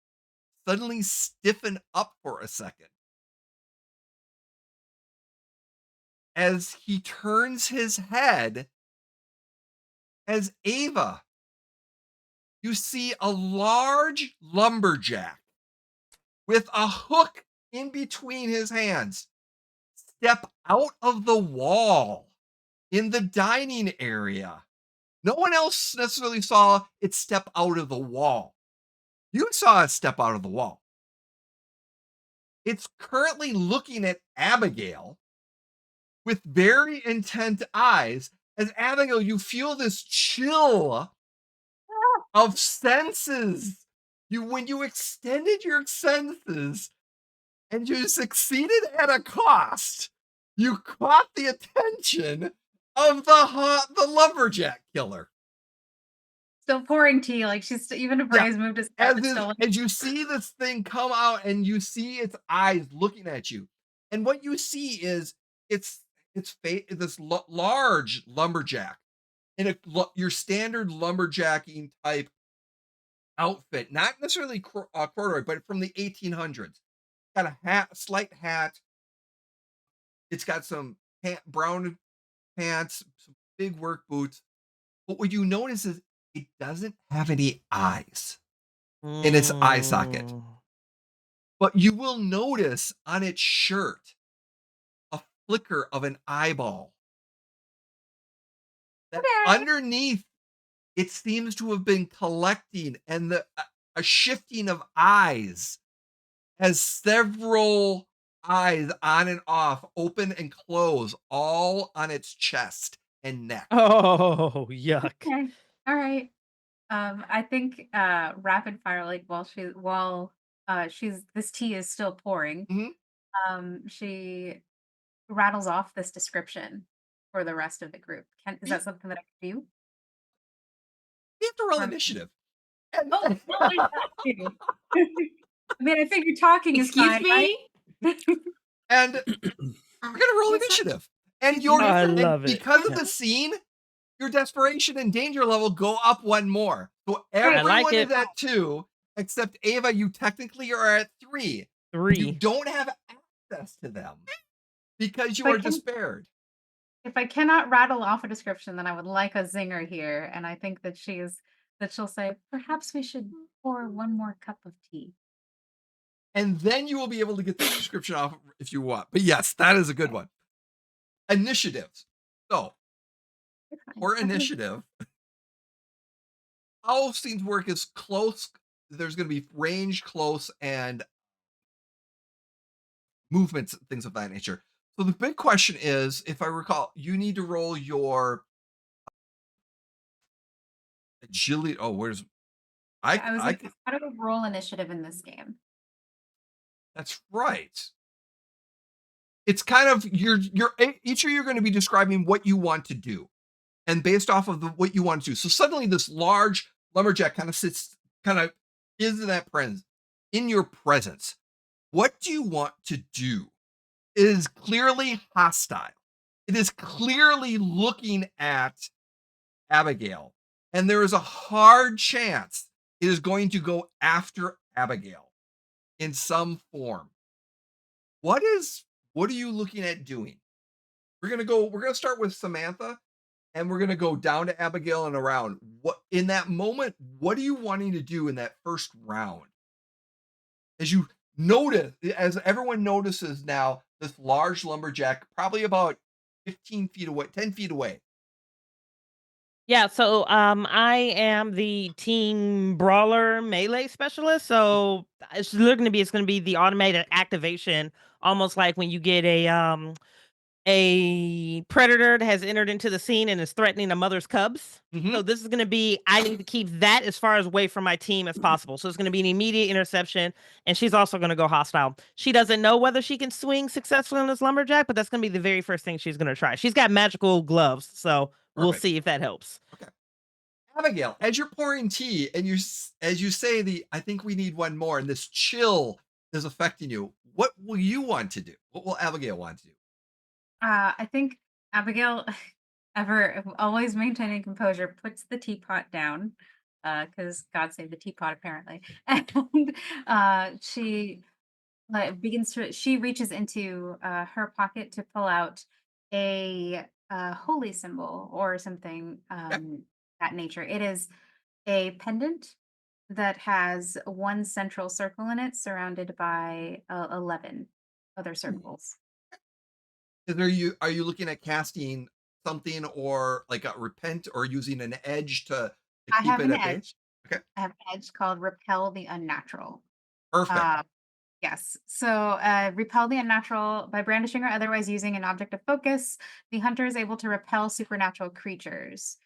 suddenly stiffen up for a second as he turns his head. As Ava, you see a large lumberjack with a hook in between his hands step out of the wall in the dining area. No one else necessarily saw it step out of the wall. You saw it step out of the wall. It's currently looking at Abigail with very intent eyes. As Abigail, you feel this chill of senses. When you extended your senses and you succeeded at a cost, you caught the attention of the lumberjack killer. Still pouring tea, like she's even if Yeah, Ray's moved his head, it's still as you see this thing come out and you see its eyes looking at you, and what you see is it's this large lumberjack in your standard lumberjacking type outfit, not necessarily corduroy, but from the 1800s. Got a hat, slight hat. It's got some brown pants, some big work boots. But what you notice is it doesn't have any eyes in its eye socket. Mm. But you will notice on its shirt a flicker of an eyeball. That Okay. underneath, it seems to have been collecting, and a shifting of eyes has several eyes on and off, open and close, all on its chest and neck. Oh, yuck. Okay. All right. I think rapid fire, like while she's this tea is still pouring, Mhm. she rattles off this description for the rest of the group. Is that something that I can do? We have to roll Or- initiative. And, Oh, well, there's that too. I mean, I figure talking is Excuse fine, me? right? and we're gonna roll What's that? initiative. And Excuse your me, I what's that? love it. because of Yeah. the scene, your desperation and danger level go up one more. So Great. I like everyone is it. at 2, except Ava, you technically are at 3. You 3. don't have access to them because you But are despaired. if I cannot rattle off a description, then I would like a zinger here, and I think that she'll say, perhaps we should pour one more cup of tea. And then you will be able to get the description off if you want. But yes, that is a good one. Initiatives. So You're fine. for I can- initiative, how scenes work is close. There's going to be range, close, and movements, things of that nature. So the big question is, if I recall, you need to roll your agility. Oh, where's Yeah, I was I like, how do we roll initiative in this game? that's right. It's kind of each of you are going to be describing what you want to do, and based off of what you want to do. So suddenly, this large lumberjack kind of is in that presence, in your presence. What do you want to do? It is clearly hostile. It is clearly looking at Abigail, and there is a hard chance it is going to go after Abigail in some form. What are you looking at doing? We're gonna start with Samantha, and we're gonna go down to Abigail and around. What in that moment, what are you wanting to do in that first round? as you notice, as everyone notices now, this large lumberjack, probably about 15 feet away, 10 feet away. Yeah, so I am the team brawler melee specialist. So it's gonna be the automated activation, almost like when you get a predator that has entered into the scene and is threatening a mother's cubs. Mhm. So this is gonna be I need to keep that as far as away from my team as possible. So it's gonna be an immediate interception, and she's also gonna go hostile. She doesn't know whether she can swing successfully on this lumberjack, but that's gonna be the very first thing she's gonna try. She's got magical gloves, so we'll Perfect. see if that helps. Okay. Abigail, as you're pouring tea and as you say I think we need one more, and this chill is affecting you, what will you want to do? What will Abigail want to do? I think Abigail, ever always maintaining composure, puts the teapot down, because God save the teapot apparently, and she she reaches into her pocket to pull out a holy symbol or something Okay. that nature. It is a pendant that has one central circle in it, surrounded by 11 other circles. Are you looking at casting something or like a repent or using an edge to I keep have it an at bay? edge. Okay. I have an edge called Repel the Unnatural. Perfect. Uh, yes. So, repel the unnatural by brandishing or otherwise using an object of focus. The hunter is able to repel supernatural creatures.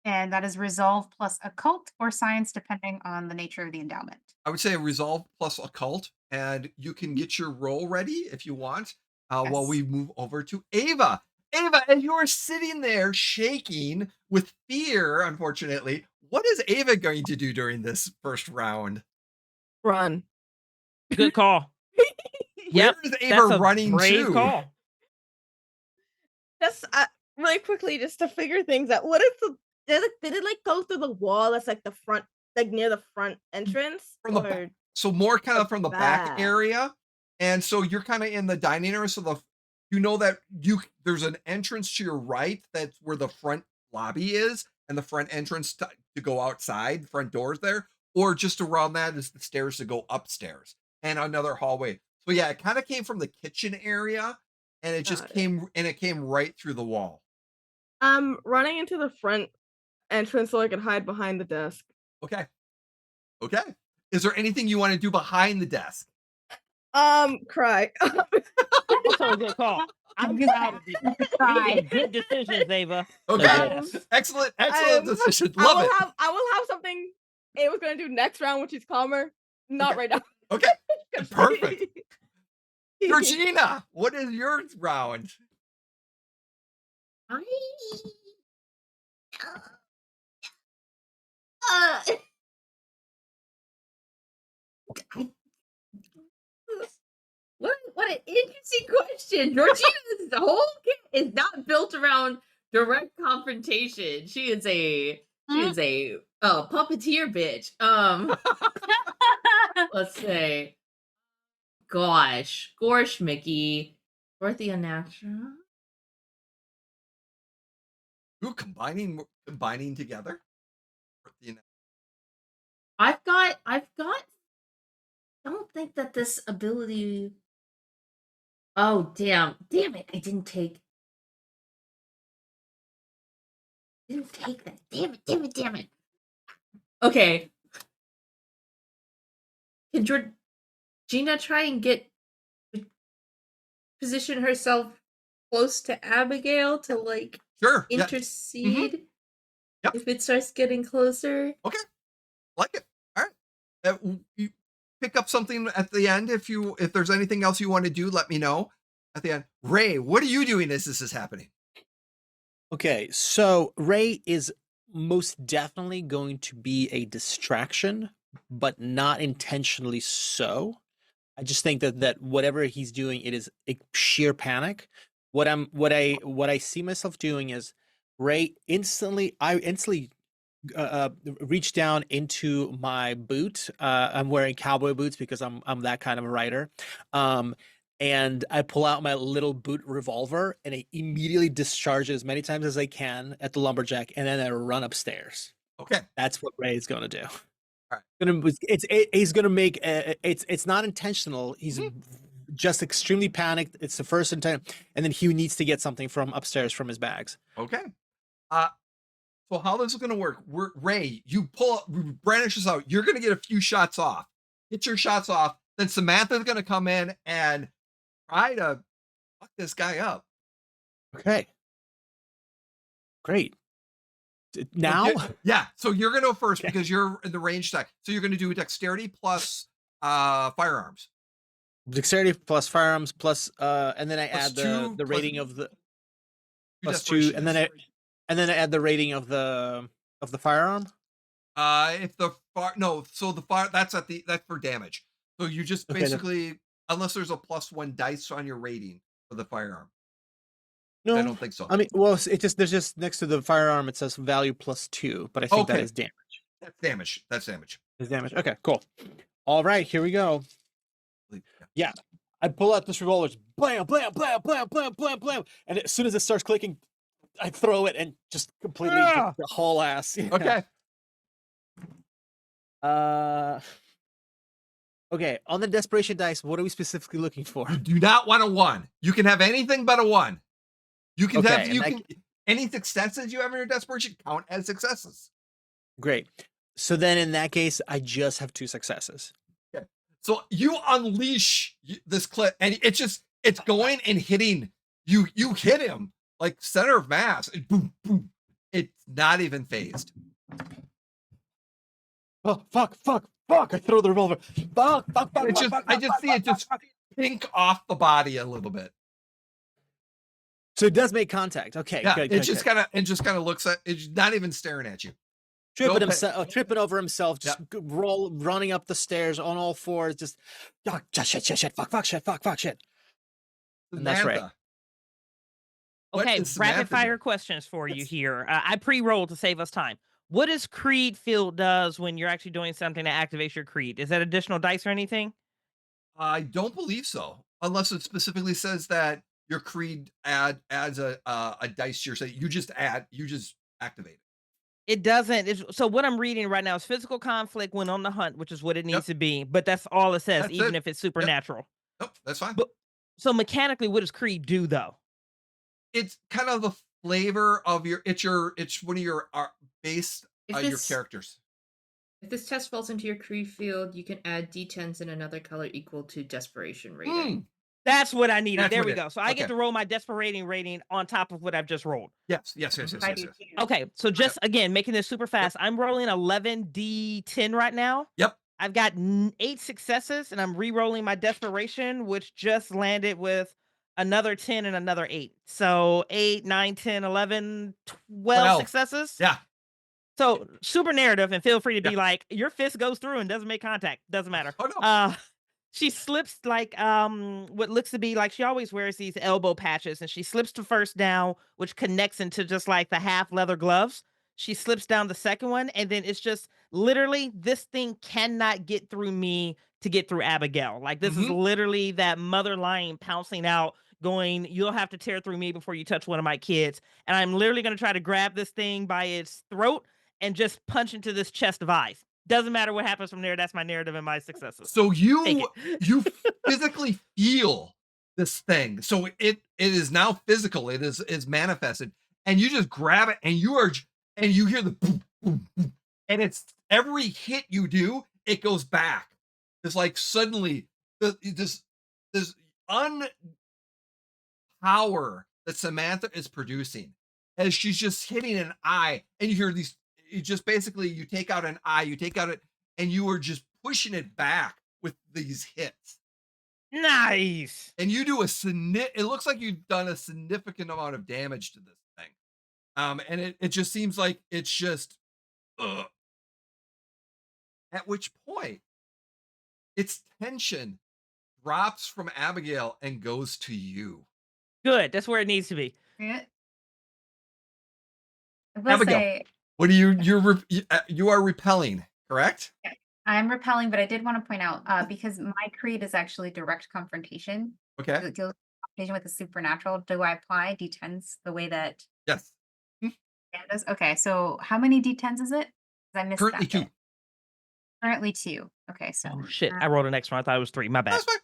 And that is resolve plus occult or science, depending on the nature of the endowment. I would say resolve plus occult, and you can get your roll ready if you want, while Yes. we move over to Ava. Ava, as you are sitting there shaking with fear, unfortunately, what is Ava going to do during this first round? Run. Good call. Where Yep, is Ava that's a running brave to? call. Just really quickly, just to figure things out. What is the did it like go through the wall that's like the front, like near the front entrance, From the back. or So more kind the of from the back back? area. And so you're kind of in the dining area. So you know that there's an entrance to your right, that's where the front lobby is, and the front entrance to go outside, front doors there, or just around that is the stairs to go upstairs and another hallway. So yeah, it kind of came from the kitchen area, and Got it. it came right through the wall. I'm running into the front entrance so I can hide behind the desk. Okay. Okay. Is there anything you want to do behind the desk? Cry. Also a good call. I'm Good proud of you. time to You cry. made good decisions, Ava. So Okay. yes. Excellent Um, decision. I Love will it. I will have something it was gonna do next round, which is calmer. Not Okay. right now. Okay. Perfect. Georgina, what is your round? I uh, I- what an interesting question. Georgina's whole kit is not built around direct confrontation. She is a puppeteer bitch. Let's say, gosh, Mickey, Dorothy Unnatural. Ooh, combining together. I've got. Don't think that this ability. Oh damn it! I didn't take that. Damn it. Okay, can Georgina try and position herself close to Abigail to like Sure. Yeah. intercede Yep. if it starts getting closer? Okay. Like it. All right. You pick up something at the end if there's anything else you want to do, let me know at the end. Ray, what are you doing as this is happening? Okay, so Ray is most definitely going to be a distraction, but not intentionally so. I just think that whatever he's doing, it is a sheer panic. What I see myself doing is I instantly reach down into my boot. I'm wearing cowboy boots because I'm that kind of a rider. Um, and I pull out my little boot revolver and I immediately discharge it as many times as I can at the lumberjack, and then I run upstairs. Okay. That's what Ray is going to do. He's gonna make it's not intentional. He's just extremely panicked. It's the first intent, and then he needs to get something from upstairs from his bags. Okay. So how this is going to work? Ray, you brandish this out. You're going to get a few shots off. Get your shots off. Then Samantha's going to come in and try to fuck this guy up. Okay. Great. Now? Yeah. So you're going to go first because you're in the range stack. So you're going to do dexterity plus firearms. Dexterity plus firearms plus and then I Plus add two, the plus rating of the plus +2, and then I add the rating of the firearm. If the so the fire that's for damage. So you just basically unless there's a +1 dice on your rating for the firearm. No, I don't think so. I mean, well, there's just next to the firearm it says value +2, but I think that is damage. That's damage. That's damage. It's damage. Okay, cool. All right, here we go. Yeah, I pull out this revolver, blam, blam, blam, blam, blam, blam, blam, and as soon as it starts clicking, I throw it and just completely the whole ass. Yeah. Okay. Okay, on the desperation dice, what are we specifically looking for? You do not want a 1. You can have anything but a 1. You can any successes you have in your desperation count as successes. Great. So then in that case, I just have 2 successes. Okay. So you unleash this clip and it's going and hitting you. You hit him like center of mass. And boom, boom. It's not even phased. Oh, fuck. I throw the revolver. Fuck. I just see it just pink off the body a little bit. So it does make contact. Okay, yeah, good. It just kind of looks at it's not even staring at you. Tripping over himself, just running up the stairs on all fours, just shit, fuck, shit. And that's right. Okay, rapid fire questions for you here. I pre-rolled to save us time. What does Creed Field does when you're actually doing something to activate your Creed? Is that additional dice or anything? I don't believe so, unless it specifically says that your Creed adds a dice to your say. You just activate it. It doesn't. So what I'm reading right now is physical conflict when on the hunt, which is what it needs to be. But that's all it says, even if it's supernatural. Nope, that's fine. But, so mechanically, what does Creed do though? It's kind of the flavor of it's one of your base your characters. If this test falls into your Creed field, you can add D10s in another color equal to desperation rating. That's what I needed. There we go. So I get to roll my desperation rating on top of what I've just rolled. Yes. Okay, so just again making this super fast. I'm rolling 11d10 right now. Yep. I've got 8 successes, and I'm re-rolling my desperation, which just landed with another 10 and another 8. So 8, 9, 10, 11, 12 successes. Yeah. So super narrative, and feel free to be like, your fist goes through and doesn't make contact. Doesn't matter. Oh, no. She slips like what looks to be like she always wears these elbow patches, and she slips the first down, which connects into just like the half leather gloves. She slips down the second one, and then it's just literally this thing cannot get through me to get through Abigail. Like this is literally that mother lion pouncing out, going, you'll have to tear through me before you touch one of my kids. And I'm literally going to try to grab this thing by its throat and just punch into this chest of eyes. Doesn't matter what happens from there. That's my narrative and my successes. So you physically feel this thing. So it is now physical. It is manifested, and you just grab it, and you hear the boom, boom, boom, and it's every hit you do, it goes back. It's like suddenly this power that Samantha is producing as she's just hitting an eye, and you hear these. You just basically you take out an eye, and you are just pushing it back with these hits. Nice. And you do it looks like you've done a significant amount of damage to this thing. And it just seems like it's just at which point its tension drops from Abigail and goes to you. Good. That's where it needs to be. I will Abigail. say, What do you are repelling, correct? yeah, I'm repelling, but I did want to point out because my creed is actually direct confrontation. Okay. It deals with confrontation with the supernatural. Do I apply D10s the way that Yes. it does? Okay, so how many D10s is it? 'Cause I missed Currently that 2. bit. Currently 2. Okay, so Oh shit! I rolled an extra. I thought it was 3. My bad. That's fine.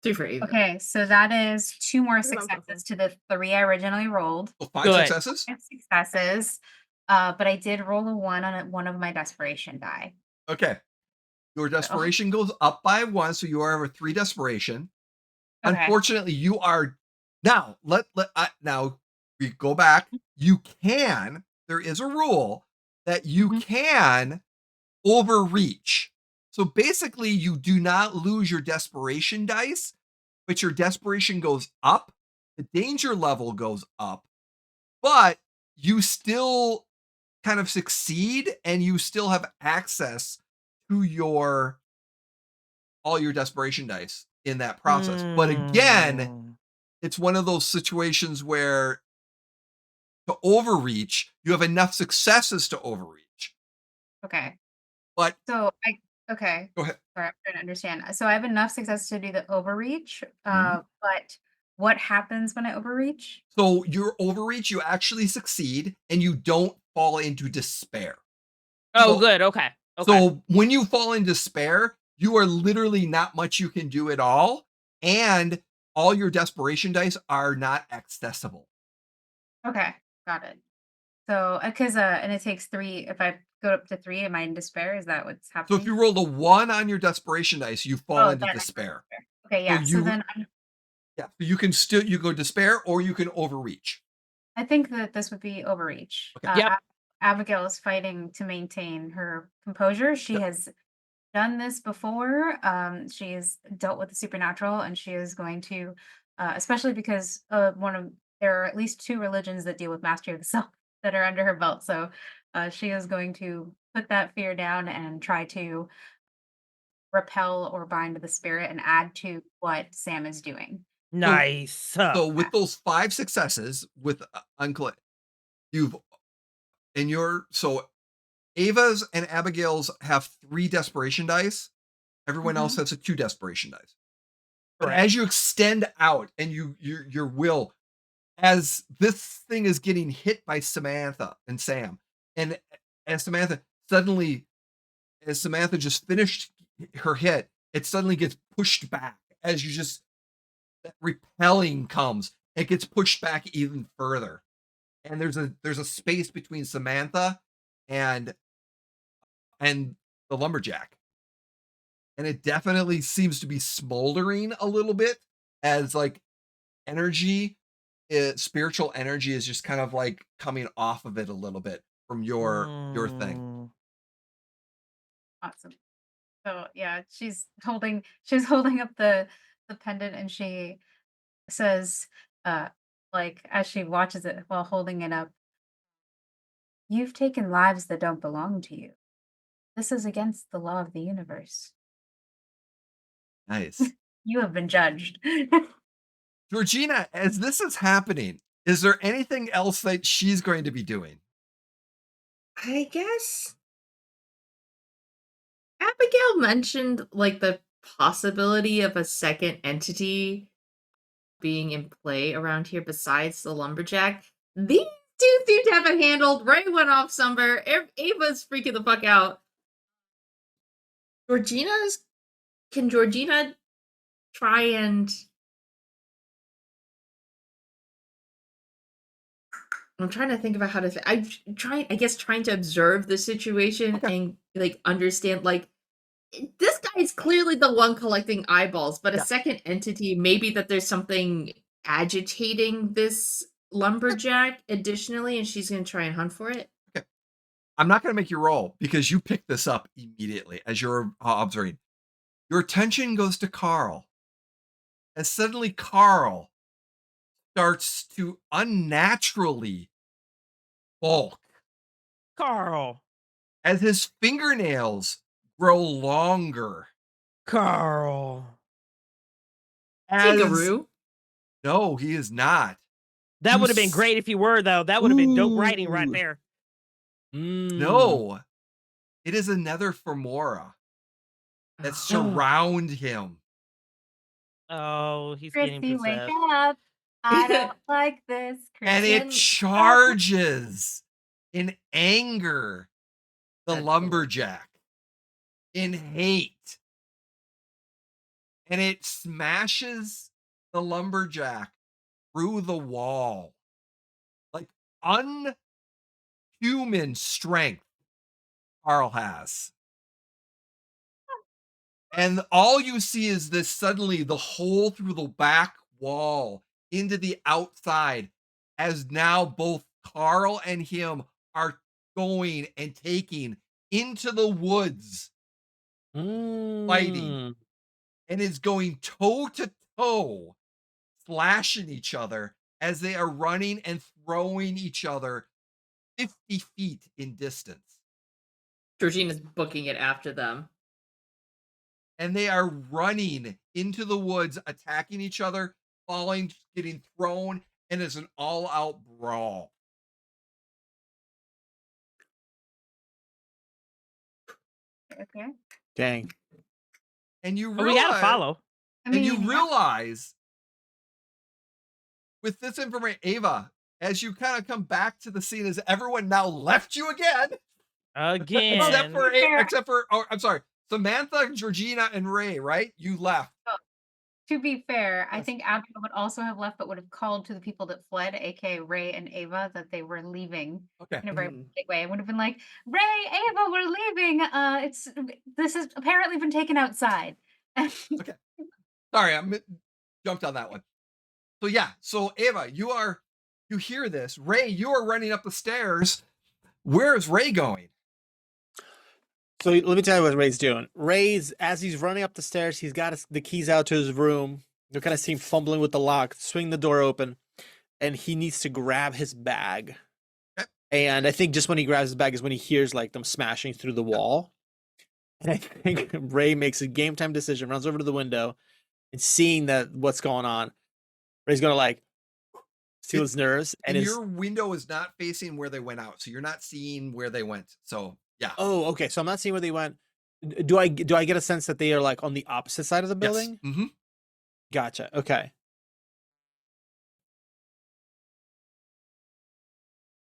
2 for Ava. okay, so that is 2 more Good on successes to the 3 I originally rolled. So 5 Good. successes. 5 successes. But I did roll a 1 on one of my desperation die. Okay. Your desperation goes up by 1, so you are over 3 desperation. Okay. Unfortunately, you are now. Now we go back. You can. There is a rule that you Mhm. can overreach. So basically, you do not lose your desperation dice, but your desperation goes up. The danger level goes up, but you still kind of succeed, and you still have access to all your desperation dice in that process. But again, Mm. it's one of those situations where to overreach, you have enough successes to overreach. Okay. But So okay. go ahead. Sorry, I'm trying to understand. So I have enough success to do the overreach. Mhm. But what happens when I overreach? So your overreach, you actually succeed and you don't fall into despair. Oh, So- good. Okay. Okay. So when you fall in despair, you are literally not much you can do at all. And all your desperation dice are not accessible. Okay, got it. So because and it takes 3. If I go up to 3, am I in despair? Is that what's So happening? if you rolled a 1 on your desperation dice, you fall into then I go despair. despair. Okay, So yeah. So you then Yeah, so you can you go despair or you can overreach. I think that this would be overreach. Okay. Yep. Abigail is fighting to maintain her composure. She Yep. has done this before. She has dealt with the supernatural, and she is going to, especially because there are at least 2 religions that deal with mastery of the self that are under her belt. So she is going to put that fear down and try to repel or bind the spirit and add to what Sam is doing. Nice. So with those 5 successes with Unclip, you've in your so Ava's and Abigail's have 3 desperation dice. Everyone else has a 2 desperation dice. But Correct. as you extend out and your will, as this thing is getting hit by Samantha and Sam, and as Samantha just finished her hit, it suddenly gets pushed back as you just that repelling comes. It gets pushed back even further, and there's a space between Samantha and the lumberjack, and it definitely seems to be smoldering a little bit as like energy, spiritual energy is just kind of like coming off of it a little bit from your thing. Mm. Awesome. So yeah, she's holding up the pendant, and she says, like as she watches it while holding it up, "You've taken lives that don't belong to you. This is against the law of the universe. Nice. You have been judged." Georgina, as this is happening, is there anything else that she's going to be doing? I guess Abigail mentioned like the possibility of a second entity being in play around here besides the lumberjack. These 2 seem to have it handled. Ray went off somewhere. Ava's freaking the fuck out. Can Georgina try and I'm trying to think about how to I guess trying to observe the situation Okay. and like understand like this guy is clearly the one collecting eyeballs, but a Yeah. second entity, maybe that there's something agitating this lumberjack additionally, and she's gonna try and hunt for it. I'm not going to make you roll because you pick this up immediately as you're observing. Your attention goes to Carl, as suddenly Carl starts to unnaturally bulk Carl. as his fingernails grow longer. Carl. As Tinkaroo. no, he is not. That You would have been s- great if you were, though. That would have been dope writing right Ooh. there. No, it is another femora that Oh. surround him. Oh, he's getting Chrissy, wake possessed. up. I don't like this. And Chrissy. it charges in anger the That's lumberjack. in hate. And it smashes the lumberjack through the wall. Like unhuman strength Carl has. And all you see is this suddenly the hole through the back wall into the outside, as now both Carl and him are going and taking into the woods fighting, Mm. and is going toe to toe, slashing each other as they are running and throwing each other 50 feet in distance. Georgina's booking it after them. And they are running into the woods, attacking each other, falling, getting thrown, and it's an all-out brawl. Okay. Dang. And you Oh, we gotta realize, follow. I and you mean, yeah. realize with this information, Ava, as you kind of come back to the scene, is everyone now left you again? Again. Except for, oh, I'm sorry, Samantha, Georgina, and Ray, right? You left. To be fair, I Yes. think Abigail would also have left, but would have called to the people that fled, aka Ray and Ava, that they were leaving Okay. in a very Mhm. polite way. I would have been like, Ray, Ava, we're leaving. This has apparently been taken outside. Okay. Sorry, I jumped on that one. So yeah, so Ava, you hear this. Ray, you are running up the stairs. Where is Ray going? So let me tell you what Ray's doing. Ray's, as he's running up the stairs, he's got the keys out to his room. You kind of see him fumbling with the lock, swing the door open, and he needs to grab his bag. Okay. And I think just when he grabs his bag is when he hears like them smashing through the wall. And I think Ray makes a game time decision, runs over to the window, and seeing that what's going on, Ray's gonna like steal his nerves And and your window is not facing where they went out, so you're not seeing where they went. So yeah. Oh, okay. So I'm not seeing where they went. Do I get a sense that they are like on the opposite side of the building? Yes. Mm-hmm. Gotcha. Okay.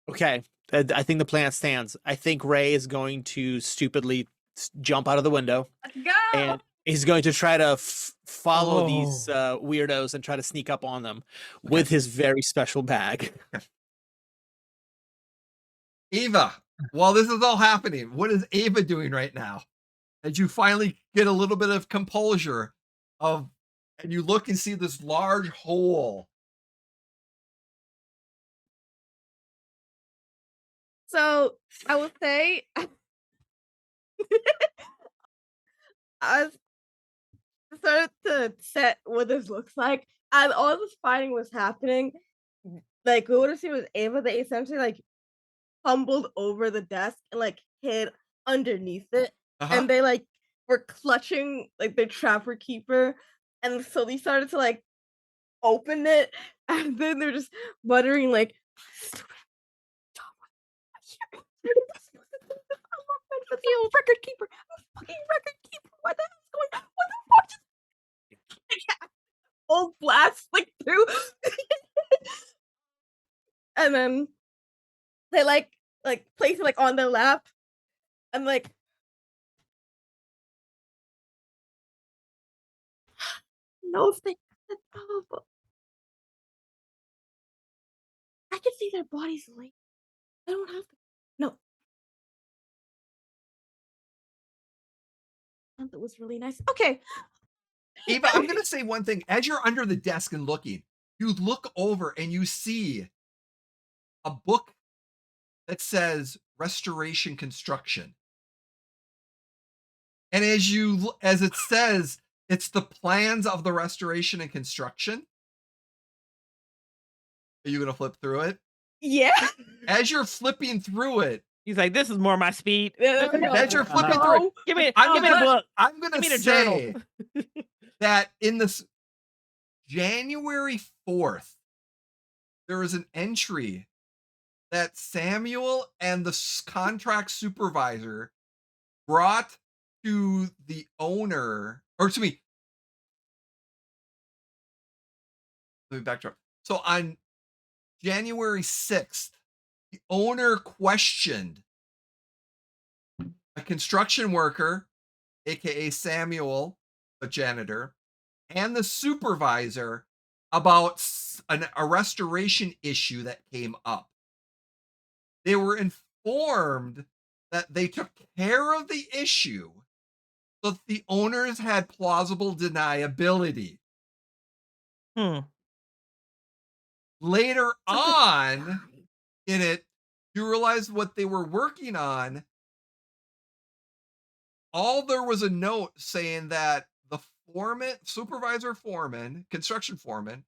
Okay. I think the plan stands. I think Ray is going to stupidly jump out of the window, Let's go. and he's going to try to follow these Oh. weirdos and try to sneak up on them with his very special bag. Ava, while this is all happening, what is Ava doing right now? As you finally get a little bit of composure and you look and see this large hole. So I would say I started to set what this looks like. As all this fighting was happening, like we would have seen with Ava, they essentially like tumbled over the desk and like hid underneath it. Uh-huh. And they like were clutching like their trapper keeper. And so they started to like open it, and then they're just muttering like I'm a record keeper. I'm a fucking record keeper. What the hell's going on? What the fuck just full blast like through. And then they like place it like on their lap. I'm like no thing. I can see their bodies like I don't have to. No. That was really nice. Okay. Ava, I'm going to say one thing. As you're under the desk and looking, you look over and you see a book that says Restoration Construction. And as it says, it's the plans of the restoration and construction. Are you going to flip through it? Yeah. As you're flipping through it, He's like, this is more my speed. as you're flipping through it, Give me I'm the book. I'm going Give me to the say journal. that in this January 4th, there is an entry that Samuel and the contract supervisor brought to the owner, or to me. Let me backtrack. So on January 6th, the owner questioned a construction worker aka Samuel, the janitor, and the supervisor about a restoration issue that came up. They were informed that they took care of the issue, but the owners had plausible deniability. Hmm. Later So the- on in it, you realize what they were working on. All there was a note saying that the construction foreman,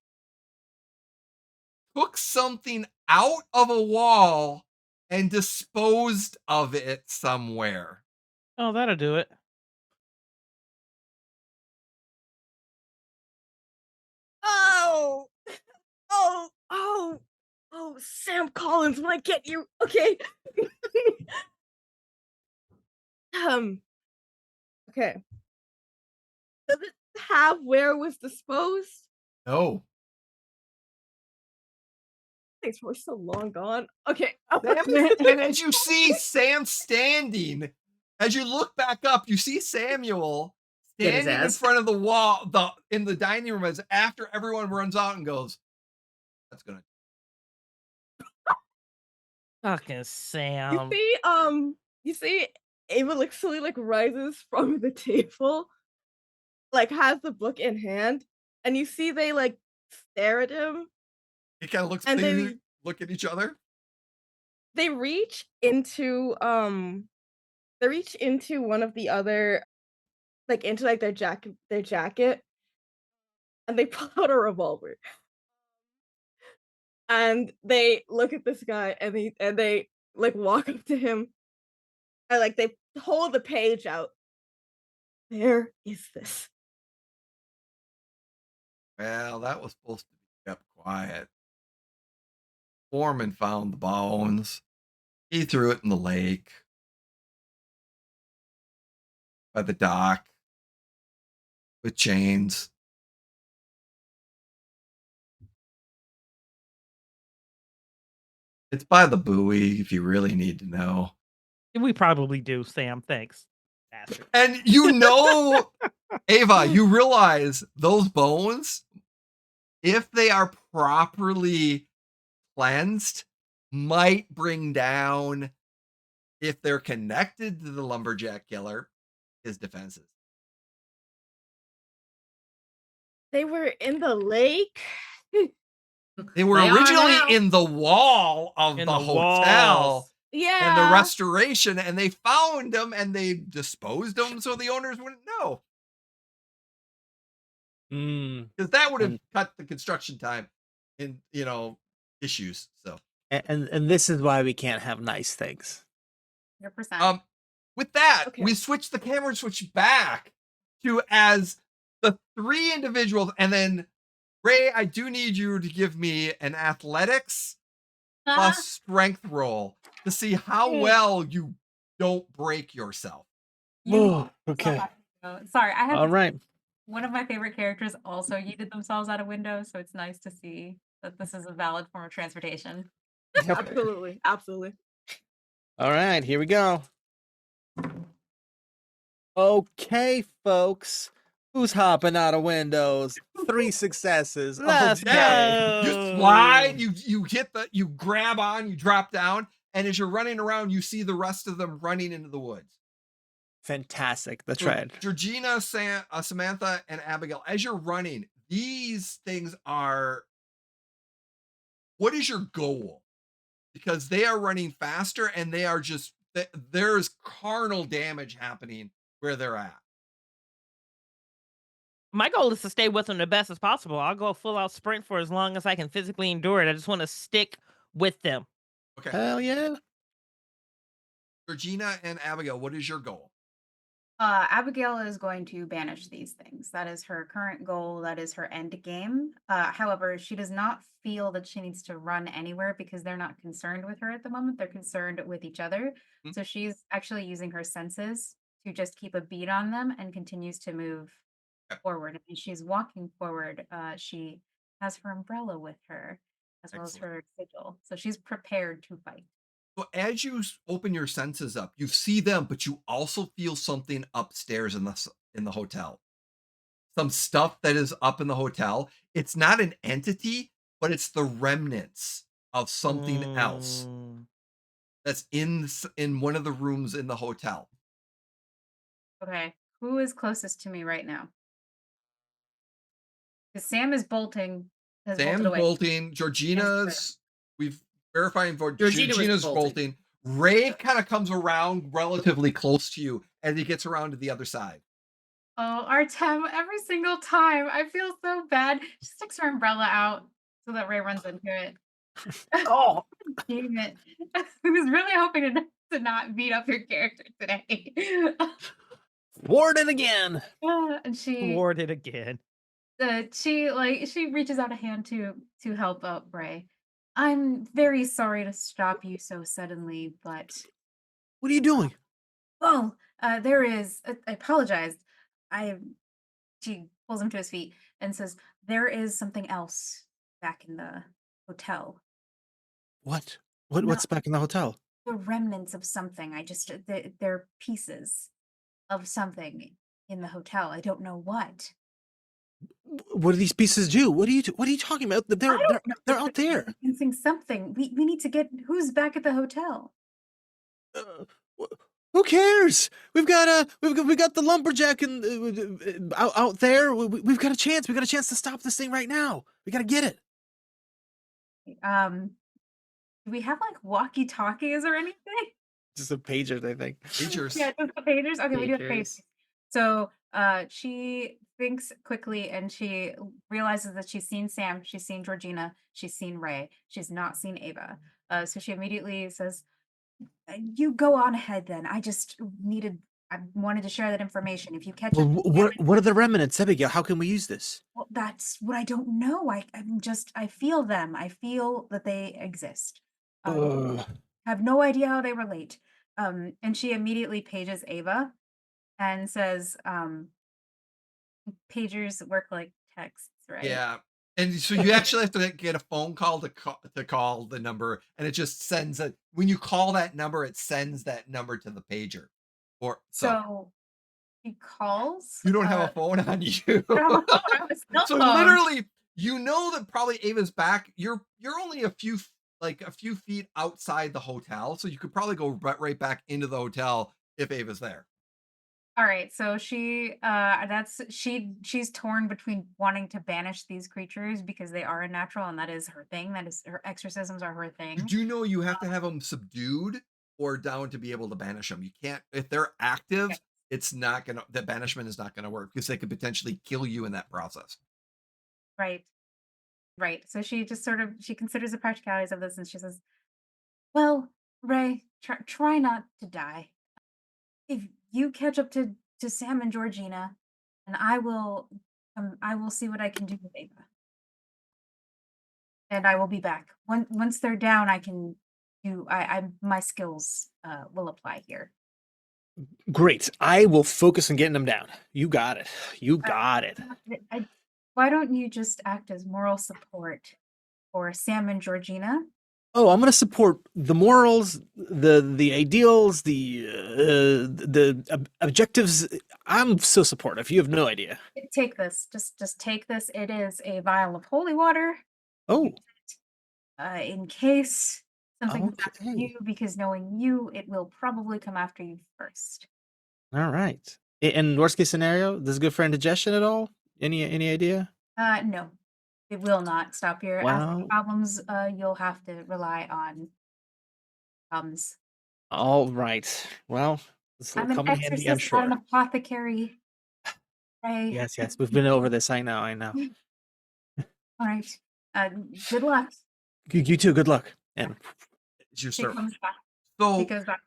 took something out of a wall and disposed of it somewhere. Oh, that'll do it. Oh, oh, Sam Collins, when I get you, okay. um, okay. Does it have where it was disposed? No. Thanks for so long gone. Okay. And as you see Sam standing, as you look back up, you see Samuel Get his standing in ass. front of the wall, in the dining room, as after everyone runs out and goes, "That's gonna." Fucking Sam. You see, Ava like slowly like rises from the table, like has the book in hand, and you see they like stare at him, He kind of looks. and They look at each other. they reach into one of the other, like into like their jacket, and they pull out a revolver, and they look at this guy, and they like walk up to him, and like they hold the page out. Where is this? Well, that was supposed to be kept quiet. Foreman found the bones. He threw it in the lake by the dock with chains. It's by the buoy if you really need to know. We probably do, Sam. Thanks. Bastard. And Ava, you realize those bones, if they are properly cleansed, might bring down, if they're connected to the lumberjack killer, his defenses. They were in the lake. They were They are originally now. in the wall of In the the hotel walls. and the Yeah. restoration, and they found them and they disposed them so the owners wouldn't know. Mm. Because that would have And- cut the construction time in issues. So And this is why we can't have nice things. 100%. with that, Okay. we switch the camera switch back to as the three individuals, and then Ray, I do need you to give me an athletics plus strength roll to see how well you don't break yourself. Oh, okay. Sorry, I had All right. one of my favorite characters also yeeted themselves out a window, so it's nice to see that this is a valid form of transportation. Absolutely. Absolutely. All right, here we go. Okay, folks. Who's hopping out of windows? 3 successes. Let's Okay. You go. slide, you grab on, you drop down, and as you're running around, you see the rest of them running into the woods. Fantastic. That's So, right. Georgina, Samantha, and Abigail, as you're running, these things are. What is your goal? Because they are running faster, and they are just there's carnal damage happening where they're at. My goal is to stay with them the best as possible. I'll go full out sprint for as long as I can physically endure it. I just want to stick with them. Okay, Hell yeah. Georgina and Abigail, what is your goal? Abigail is going to banish these things. That is her current goal. That is her end game. However, she does not feel that she needs to run anywhere because they're not concerned with her at the moment. They're concerned with each other. Hmm. So she's actually using her senses to just keep a beat on them and continues to move Okay. forward. And she's walking forward. She has her umbrella with her as well as Excellent. her sigil. So she's prepared to fight. So as you open your senses up, you see them, but you also feel something upstairs in the hotel. Some stuff that is up in the hotel. It's not an entity, but it's the remnants of something else Mm. that's in one of the rooms in the hotel. Okay. Who is closest to me right now? Because Sam is bolting, has bolted Sam's away. bolting. Yes, sir. Georgina's. We've verifying for Georgina was Georgina's bolting. bolting. Ray kind of comes around relatively close to you as he gets around to the other side. Oh, Artem, every single time. I feel so bad. She sticks her umbrella out so that Ray runs into it. Oh, Damn it. I was really hoping to not beat up your character today. ward it again. And she Warded again. she reaches out a hand to help out Ray. I'm very sorry to stop you so suddenly, but What are you doing? well, there is. I apologize. I. She pulls him to his feet and says, "There is something else back in the hotel. What? No, What's back in the hotel? the remnants of something. They're pieces of something in the hotel. I don't know what. What do these pieces do? What are you talking about? I They're don't know. they're but out they're there. missing something. We need to get who's back at the hotel. Wh- Who cares? We got the lumberjack out there. We've got a chance. We got a chance to stop this thing right now. We got to get it. Um, do we have like walkie talkies or anything? Just a pager, I think. Pagers. Yeah, just the pagers. Okay, we do have Pagers. pagers. So she thinks quickly and she realizes that she's seen Sam, she's seen Georgina, she's seen Ray, she's not seen Ava. So she immediately says, "You go on ahead then. I wanted to share that information. If you catch Well, up, what are the remnants, Abigail? How can we use this? well, that's what I don't know. I feel them. I feel that they exist. Ugh. Have no idea how they relate." And she immediately pages Ava and says, pagers work like texts, right? Yeah. And so you actually have to get a phone call to call the number, and it just sends a when you call that number, it sends that number to the pager. Or so So she calls. you don't have a phone on you. I don't have a phone, I have a cell So phone. literally, you know that probably Ava's back. You're only a few feet outside the hotel, so you could probably go right back into the hotel if Ava's there. All right, so she's torn between wanting to banish these creatures because they are unnatural and that is her thing. That is her exorcisms are her You thing. do know you have to have them subdued or down to be able to banish them. You can't if they're active. Okay. It's not gonna the banishment is not gonna work because they could potentially kill you in that process. Right. Right. So she just she considers the practicalities of this and she says, "Well, Ray, try not to die. If you catch up to Sam and Georgina, and I will see what I can do with Ava. And I will be back. Once they're down, I can do I my skills will apply here." Great. I will focus on getting them down. You got it. You Uh, got it. why don't you just act as moral support for Sam and Georgina? Oh, I'm gonna support the morals, the ideals, the objectives. I'm so supportive. You have no idea. Take this. Just take this. It is a vial of holy water. Oh, In case something comes after okay. you, because knowing you, it will probably come after you first. All right. In worst case scenario, this is good for indigestion at all? Any idea? No, it will not stop your acid Well, problems. You'll have to rely on Tums. all right. Well, this will I'm an come in handy, I'm exorcist, not an sure. apothecary. Right. Yes. We've been over this. I know. All right. Good luck. You too. Good luck. And It's your She servant. comes back. So She goes back.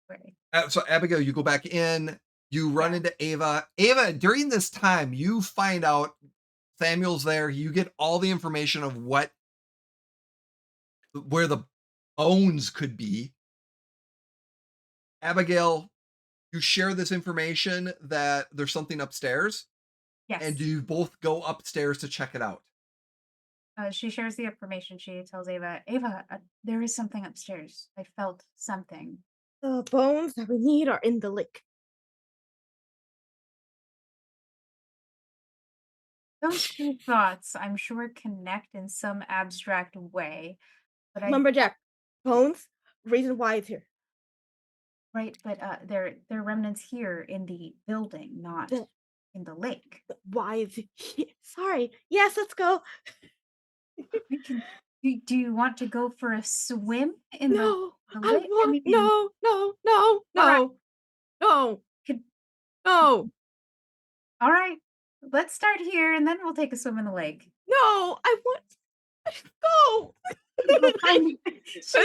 Right. So Abigail, you go back in, you run into Ava. Ava, during this time, you find out Samuel's there. You get all the information of where the bones could be. Abigail, you share this information that there's something upstairs, Yes. and you both go upstairs to check it out. She shares the information. She tells Ava, Ava, there is something upstairs. I felt something. The bones that we need are in the lake. Those two thoughts, I'm sure, connect in some abstract way. But Lumberjack, bones, reason why it's here. right, but they're remnants here in the building, not The- in the lake. Why is it here? Sorry. Yes, let's go. We can. Do you want to go for a swim in No, the I lake? want no, no, no, Alright. no, no, Could- no, All right, let's start here, and then we'll take a swim in the lake. no. I want go. We'll find- They just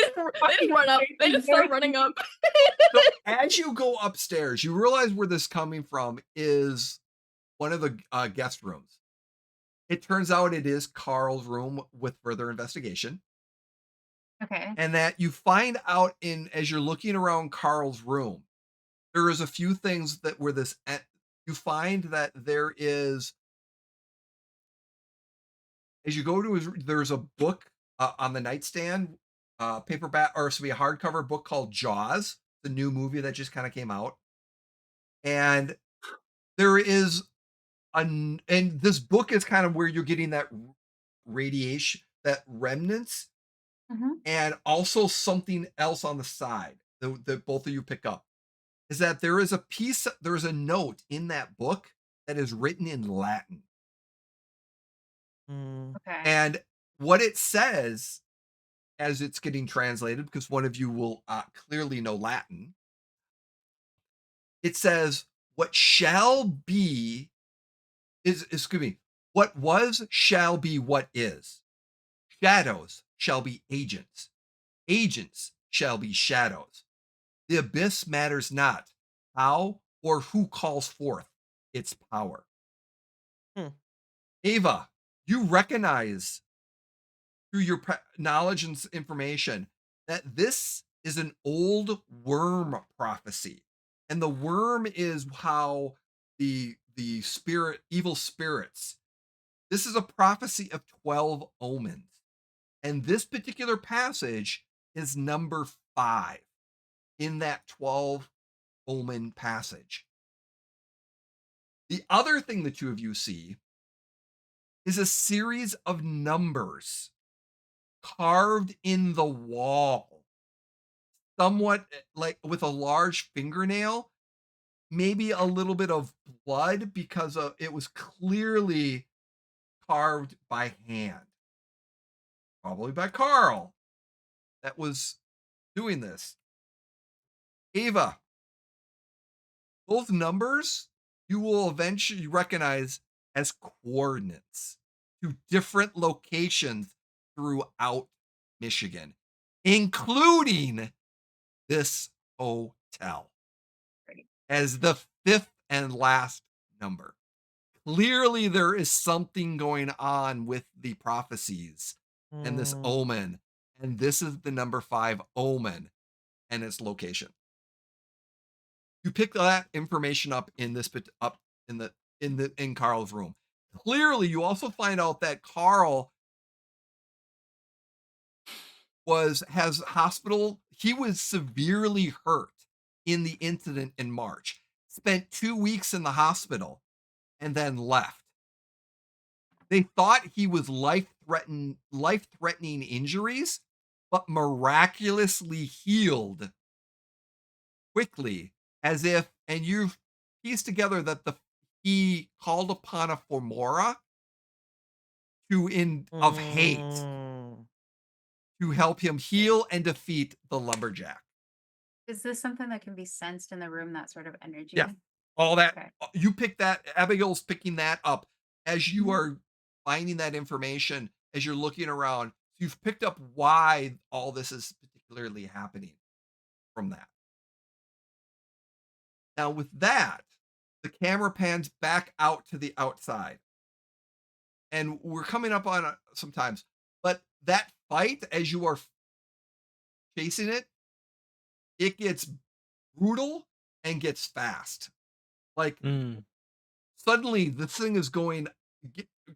run up. They just start running up. So as you go upstairs, you realize where this is coming from is one of the guest rooms. It turns out it is Carl's room with further investigation. Okay. And that you find out as you're looking around Carl's room, there is a few things that were you find that there is, as you go to there's a book on the nightstand, paperback, or it's to be a hardcover book called Jaws, the new movie that just kind of came out. And there is and this book is kind of where you're getting that radiation, that remnants, Mhm. and also something else on the side that both of you pick up is that there is a note in that book that is written in Latin. Mm. Okay. And what it says as it's getting translated, because one of you will clearly know Latin, it says, what shall be excuse me, what was shall be what is. Shadows shall be agents. Agents shall be shadows. The abyss matters not how or who calls forth its power. Ava, you recognize through your knowledge and information that this is an old worm prophecy. And the worm is how the evil spirits. This is a prophecy of 12 omens. And this particular passage is number 5 in that 12 omen passage. The other thing the two of you see is a series of numbers carved in the wall, somewhat like with a large fingernail, maybe a little bit of blood because it was clearly carved by hand, probably by Carl that was doing this. Ava, those numbers you will eventually recognize as coordinates to different locations throughout Michigan, including this hotel as the 5th and last number. Clearly, there is something going on with the prophecies and this omen, and this is the number 5 omen and its location. You pick that information up in Carl's room. Clearly, you also find out that Carl has hospital. He was severely hurt in the incident in March. Spent 2 weeks in the hospital and then left. They thought he was life-threatening injuries, but miraculously healed quickly, as if, and you've pieced together that he called upon a Fomora of hate to help him heal and defeat the lumberjack. Is this something that can be sensed in the room, that sort of energy? Yeah. All that. Okay. You pick that. Abigail's picking that up as you are finding that information, as you're looking around. You've picked up why all this is particularly happening from that. Now, with that, the camera pans back out to the outside. And we're coming up on it sometimes. But that fight, as you are chasing it, it gets brutal and gets fast. Like, suddenly the thing is going,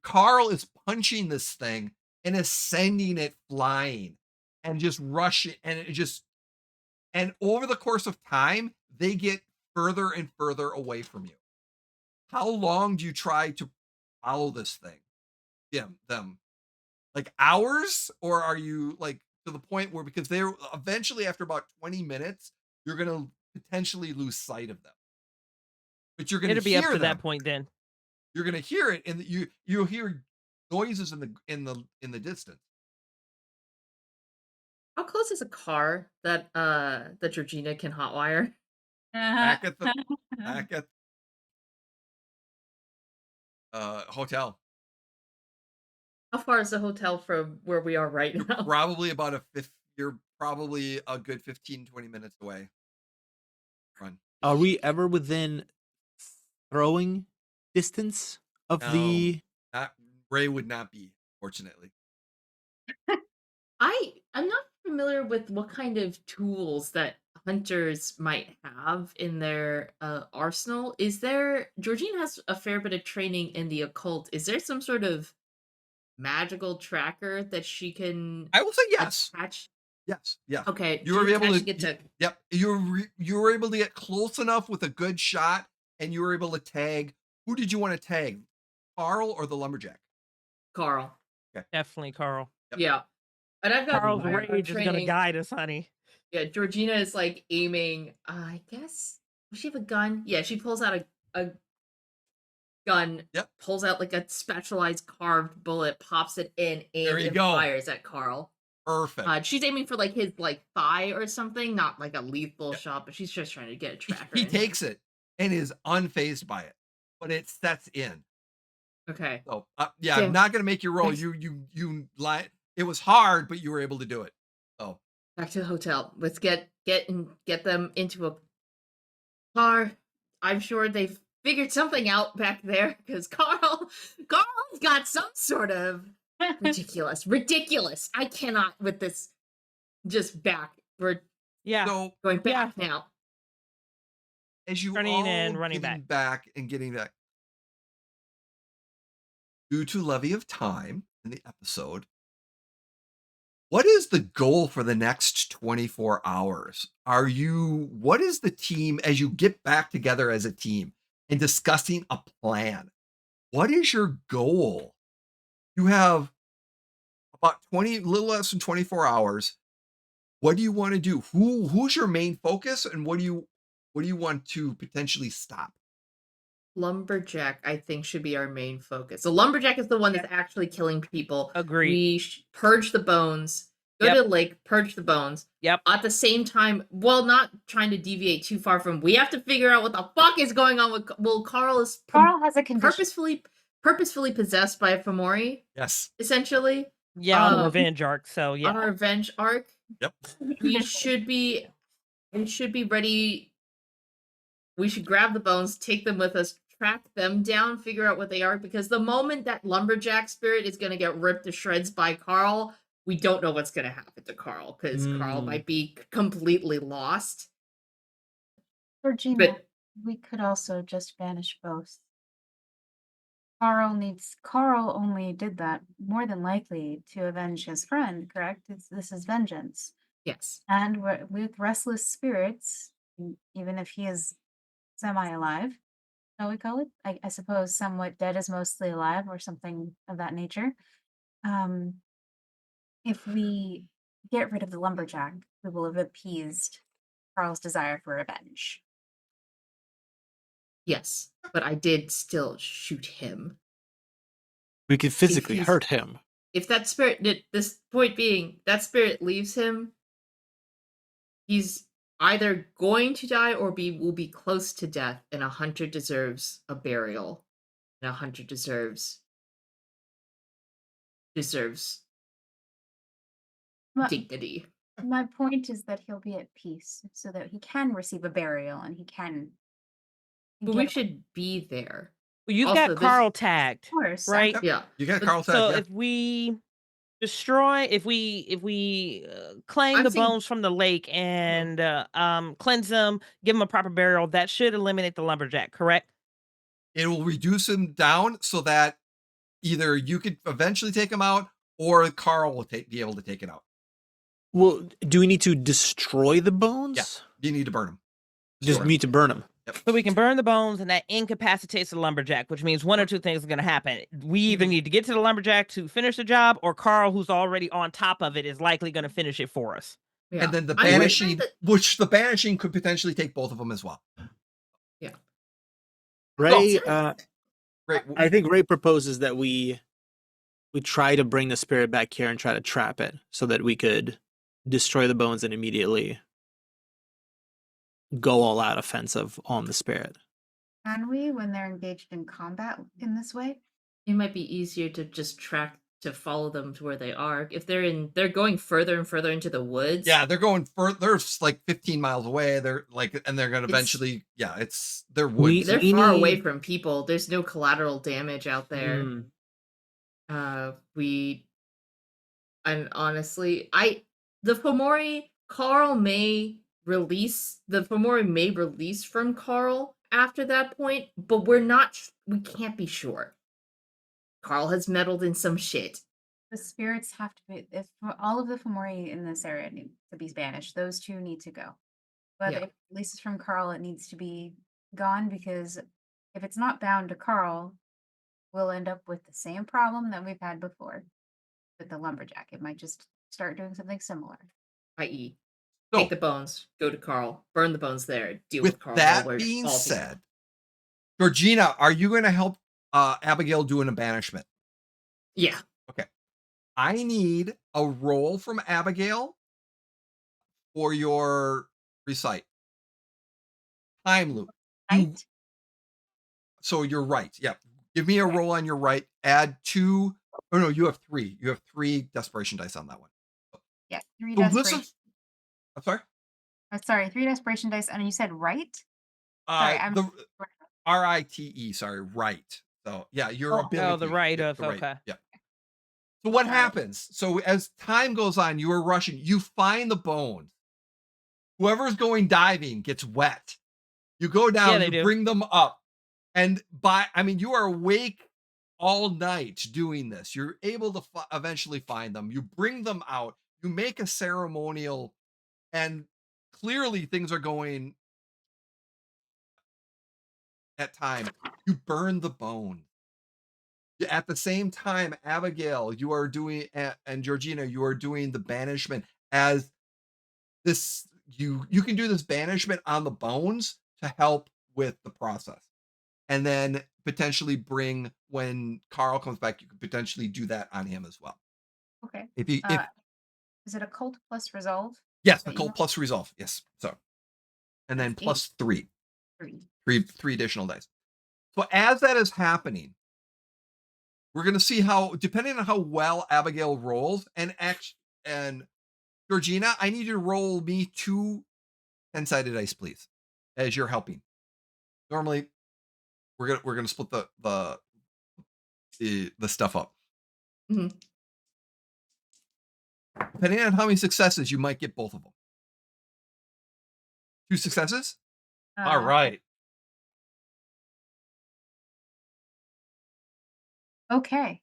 Carl is punching this thing and is sending it flying and just rushing. And over the course of time, they get further and further away from you. How long do you try to follow this thing? Yeah, them. Like hours? Or are you like to the point where, because they're eventually after about 20 minutes, you're gonna potentially lose sight of them. But you're gonna It'll be up hear to them. that point then. You're gonna hear it, and you'll hear noises in the distance. How close is a car that Georgina can hotwire? Back at the back at hotel. How far is the hotel from where we are right now? Probably about you're probably a good 15, 20 minutes away. Run. Are we ever within throwing distance of No. the? Not Ray would not be, fortunately. I'm not familiar with what kind of tools that hunters might have in their arsenal. Georgina has a fair bit of training in the occult. Is there some sort of magical tracker that she can I will say yes. attach? Yes. Yeah. Okay, You were able to get to Yep. You were able to get close enough with a good shot, and you were able to tag. Who did you want to tag? Carl or the lumberjack? Carl. Definitely, Carl. Yep. Yeah. And I've got Carl's our rage is gonna training. guide us, honey. Yeah, Georgina is like aiming. I guess does she have a gun? Yeah, she pulls out a gun. Yep. Pulls out like a specialized carved bullet, pops it in, aims, There you and go. fires at Carl. Perfect. She's aiming for like his thigh or something, not like a lethal Yep. shot, but she's just trying to get a tracker. He in him. takes it and is unfazed by it, but it sets in. Okay. So yeah, Yeah. I'm not gonna make you roll. Nice. You lie. It was hard, but you were able to do it. Oh, Back to the hotel. Let's get them into a car. I'm sure they've figured something out back there because Carl's got some sort of ridiculous. I cannot with this. Just back. We're Yeah. so going back now. as you Turning all and running getting back and getting back, due to levy of time in the episode, what is the goal for the next 24 hours? What is the team as you get back together as a team and discussing a plan? What is your goal? You have about little less than 24 hours. What do you want to do? Who's your main focus, and what do you want to potentially stop? Lumberjack, I think, should be our main focus. The lumberjack is the one that's actually killing people. Agreed. We purge the bones. Go to the lake, purge the bones. Yep. At the same time, well, not trying to deviate too far from. We have to figure out what the fuck is going on with. Well, Carl is Carl has a condition. purposefully possessed by a Fomori, Yes. essentially. Yeah, on the revenge arc. So yeah. On our revenge arc. Yep. We should be ready. We should grab the bones, take them with us, track them down, figure out what they are, because the moment that lumberjack spirit is going to get ripped to shreds by Carl, we don't know what's going to happen to Carl, because Carl might be completely lost. Georgina, we could also just banish both. Carl only did that more than likely to avenge his friend, correct? This is vengeance. Yes. And with restless spirits, even if he is semi-alive, shall we call it? I suppose somewhat dead is mostly alive or something of that nature. If we get rid of the lumberjack, we will have appeased Carl's desire for revenge. Yes, but I did still shoot him. We could physically hurt him. If that spirit, this point being, that spirit leaves him, he's either going to die or will be close to death, and a hunter deserves a burial, and a hunter deserves dignity. My point is that he'll be at peace so that he can receive a burial and he can. But we should be there. Well, you've Also, got Carl tagged, Of course. right? Yeah. You got Carl tagged. So Yeah. if we destroy, if we claim I'm the saying- bones from the lake and cleanse them, give them a proper burial, that should eliminate the lumberjack, correct? It will reduce him down so that either you could eventually take him out, or Carl will be able to take it out. Well, do we need to destroy the bones? You need to burn them. Just need to burn them. So we can burn the bones, and that incapacitates the lumberjack, which means one or two things are going to happen. We either need to get to the lumberjack to finish the job, or Carl, who's already on top of it, is likely going to finish it for us. Yeah. And then the I would banishing, think that- which the banishing could potentially take both of them as well. yeah. Ray, Right. I think Ray proposes that we try to bring the spirit back here and try to trap it so that we could destroy the bones and immediately go all out offensive on the spirit. Can we, when they're engaged in combat in this way? It might be easier to just to follow them to where they are. If they're going further and further into the woods. Yeah, they're going they're like 15 miles away. They're like, and they're going to eventually, they're woods. They're far away from people. There's no collateral damage out there. And honestly, the Fomori may release from Carl after that point, but we can't be sure. Carl has meddled in some shit. The spirits have to be, if all of the Fomori in this area need to be banished, those two need to go. But Yeah. if it releases from Carl, it needs to be gone, because if it's not bound to Carl, we'll end up with the same problem that we've had before with the lumberjack. It might just start doing something similar. I.e., So, take the bones, go to Carl, burn the bones there, deal with with Carl. that while we're being all said, Georgina, are you going to help Abigail doing a banishment? Yeah. Okay. I need a roll from Abigail for your recite. Time loop. Right? So you're right. Yeah. Give me a roll on your right. Add 2. Oh, no, you have 3. You have 3 desperation dice on that one. Yeah. 3 So this desperation. I'm sorry? Sorry, 3 desperation dice, and you said right? Sorry, I'm The RITE, sorry, right. So yeah, your ability. Oh, the right yeah, of, the right, okay. Yeah. So what Got it. happens? So as time goes on, you are rushing, you find the bones. Whoever's going diving gets wet. You go down, they you do. bring them up. And you are awake all night doing this. You're able to eventually find them. You bring them out. You make a ceremonial, and clearly things are going at time. You burn the bone. At the same time, Abigail, you are doing, and Georgina, you are doing the banishment as this. You can do this banishment on the bones to help with the process, and then potentially when Carl comes back, you could potentially do that on him as well. Okay. If Is it occult plus resolve? yes, that you occult want? plus resolve, yes. So, and then That's plus 3 3. three additional dice. So as that is happening, we're going to see how, depending on how well Abigail rolls, and Georgina, I need you to roll me 2 10-sided dice, please, as you're helping. Normally, we're gonna split the stuff up. Mhm. Depending on how many successes, you might get both of them. 2 successes. All right. Okay.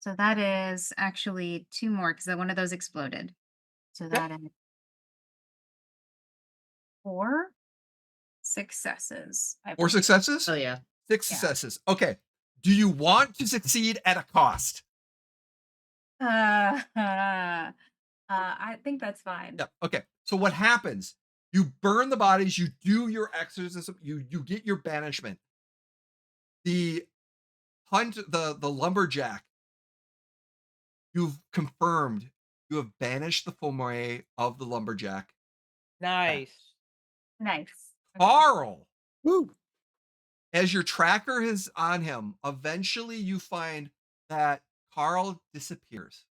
So that is actually 2 more, because one of those exploded. So that is 4 successes. 4 successes. Oh yeah. 6 Yeah. successes. Okay. Do you want to succeed at a cost? I think that's fine. Yeah. Okay. So what happens? You burn the bodies. You do your exorcism. You get your banishment. The lumberjack. You've confirmed. You have banished the Fomori of the lumberjack. Nice. Nice. Carl, Woo. as your tracker is on him, eventually you find that Carl disappears.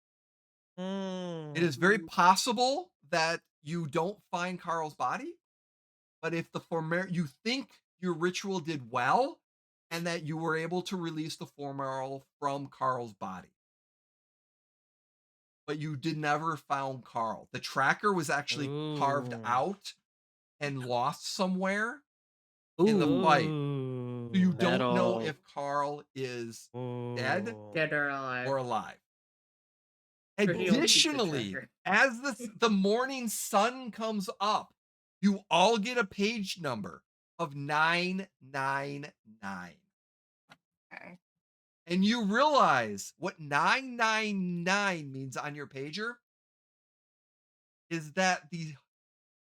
It is very possible that you don't find Carl's body, but if you think your ritual did well and that you were able to release the Fomori from Carl's body, but you never found Carl. The tracker was actually carved out and lost somewhere in the fight. So you don't know if Carl is dead Dead or alive. or alive. Pretty old pizza Additionally, tracker. as the morning sun comes up, you all get a page number of 999. Okay. And you realize what 999 means on your pager is that the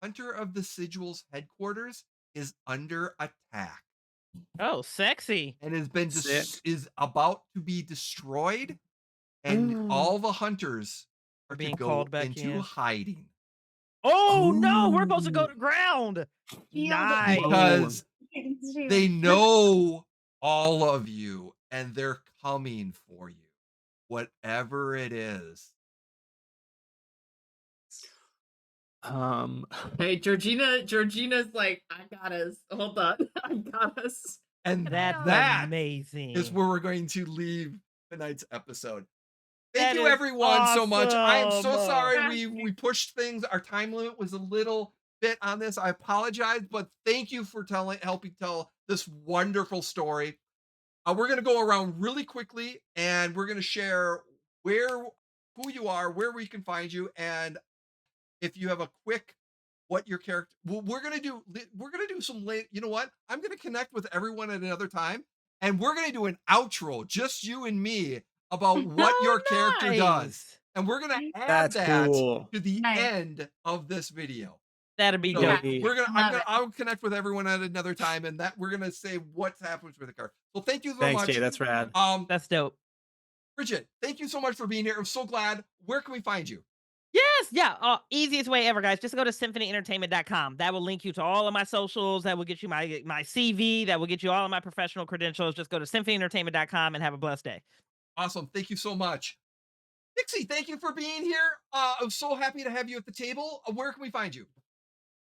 Hunter of the Sigils headquarters is under attack Oh, sexy. and has been Sick. is about to be destroyed, and all the hunters are to Being go called back into in. hiding Oh no, we're supposed to go Ooh. to ground. Shield Nice. because Shield. they know all of you and they're coming for you, whatever it is. Hey, Georgina's like, I got us. Hold on. I got us. And That's that amazing. is where we're going to leave tonight's episode. Thank That you is everyone so much. I am so awesome. sorry we pushed things. Our time limit was a little bit on this. I apologize, but thank you for helping tell this wonderful story. We're going to go around really quickly and we're going to share who you are, where we can find you, and if you have a quick what your character we're gonna do some late, you know what, I'm gonna connect with everyone at another time and we're gonna do an outro, just you and me, about what your character does, Nice. and we're gonna add That's that cool. to the Nice. end of this video. That'd be So dope. Great. Love it. I'll connect with everyone at another time, and that we're gonna say what's happened with the car. So thank you so Thanks, much. Jay. That's rad. That's dope. Bridget, thank you so much for being here. I'm so glad. Where can we find you? Yes, yeah. Easiest way ever, guys. Just go to symphonyentertainment.com. That will link you to all of my socials. That will get you my CV. That will get you all of my professional credentials. Just go to symphonyentertainment.com and have a blessed day. Awesome. Thank you so much. Dixie, thank you for being here. I'm so happy to have you at the table. Where can we find you?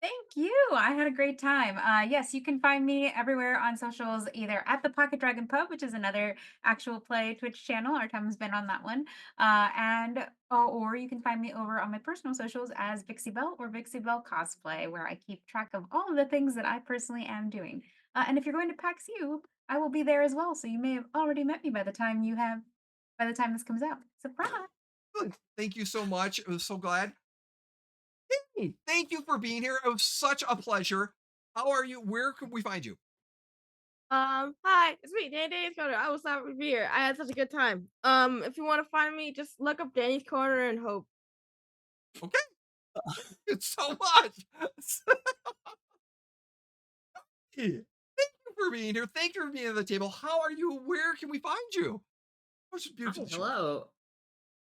Thank you. I had a great time. Yes, you can find me everywhere on socials, either at the Pocket Dragon Pub, which is another actual play Twitch channel. Our time has been on that one. Or you can find me over on my personal socials as Vixie Bell or Vixie Bell Cosplay, where I keep track of all of the things that I personally am doing. And if you're going to PAX U, I will be there as well. So you may have already met me by the time this comes out. Surprise. Good. Thank you so much. I was so glad. Hey, thank you for being here. It was such a pleasure. How are you? Where can we find you? Hi, it's me, Danny's Corner. I was happy to be here. I had such a good time. If you want to find me, just look up Danny's Corner and hope. Okay. It's so much. Thank you for being here. Thank you for being at the table. How are you? Where can we find you? What's Hi, beautiful? hello.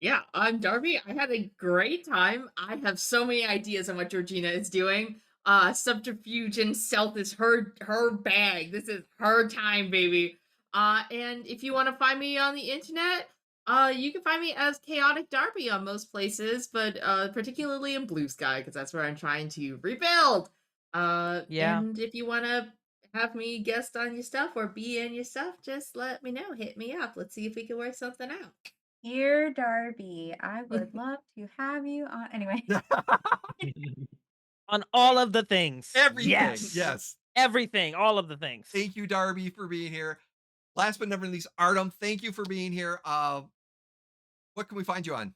Yeah, I'm Darby. I had a great time. I have so many ideas on what Georgina is doing. Subterfuge and stealth is her bag. This is her time, baby. And if you want to find me on the internet, you can find me as Chaotic Darby on most places, but particularly in Blue Sky, because that's where I'm trying to rebuild. Yeah. And if you want to have me guest on your stuff or be in your stuff, just let me know. Hit me up. Let's see if we can work something out. Dear Darby, I would love to have you on. Anyway. On all of the things. Everything. Yes. Yes. Everything. All of the things. Thank you, Darby, for being here. Last but never least, Artem, thank you for being here. What can we find you on?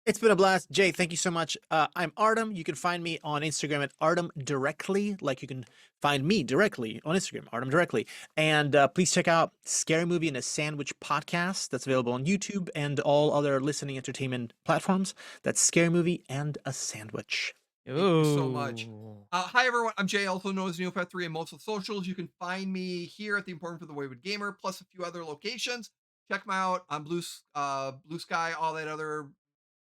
It's been a blast. Jay, thank you so much. I'm Artem. You can find me on Instagram at Artem Directly, like you can find me directly on Instagram, Artem Directly. And please check out Scary Movie and a Sandwich podcast that's available on YouTube and all other listening entertainment platforms. That's Scary Movie and a Sandwich. Thank you so much. Ooh. Hi, everyone. I'm Jay, also known as Neopet3 on most of the socials. You can find me here at The Important for the Wayward Gamer, plus a few other locations. Check them out on Blue Sky, all that other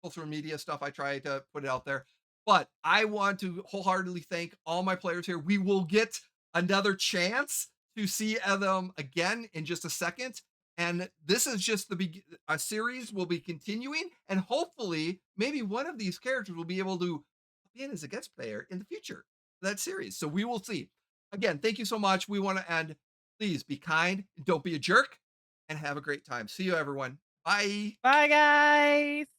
social media stuff. I try to put it out there. But I want to wholeheartedly thank all my players here. We will get another chance to see them again in just a second. And this is just a series will be continuing. And hopefully, maybe one of these characters will be able to in as a guest player in the future for that series. So we will see. Again, thank you so much. We want to end. Please be kind, don't be a jerk, and have a great time. See you, everyone. Bye. Bye, guys.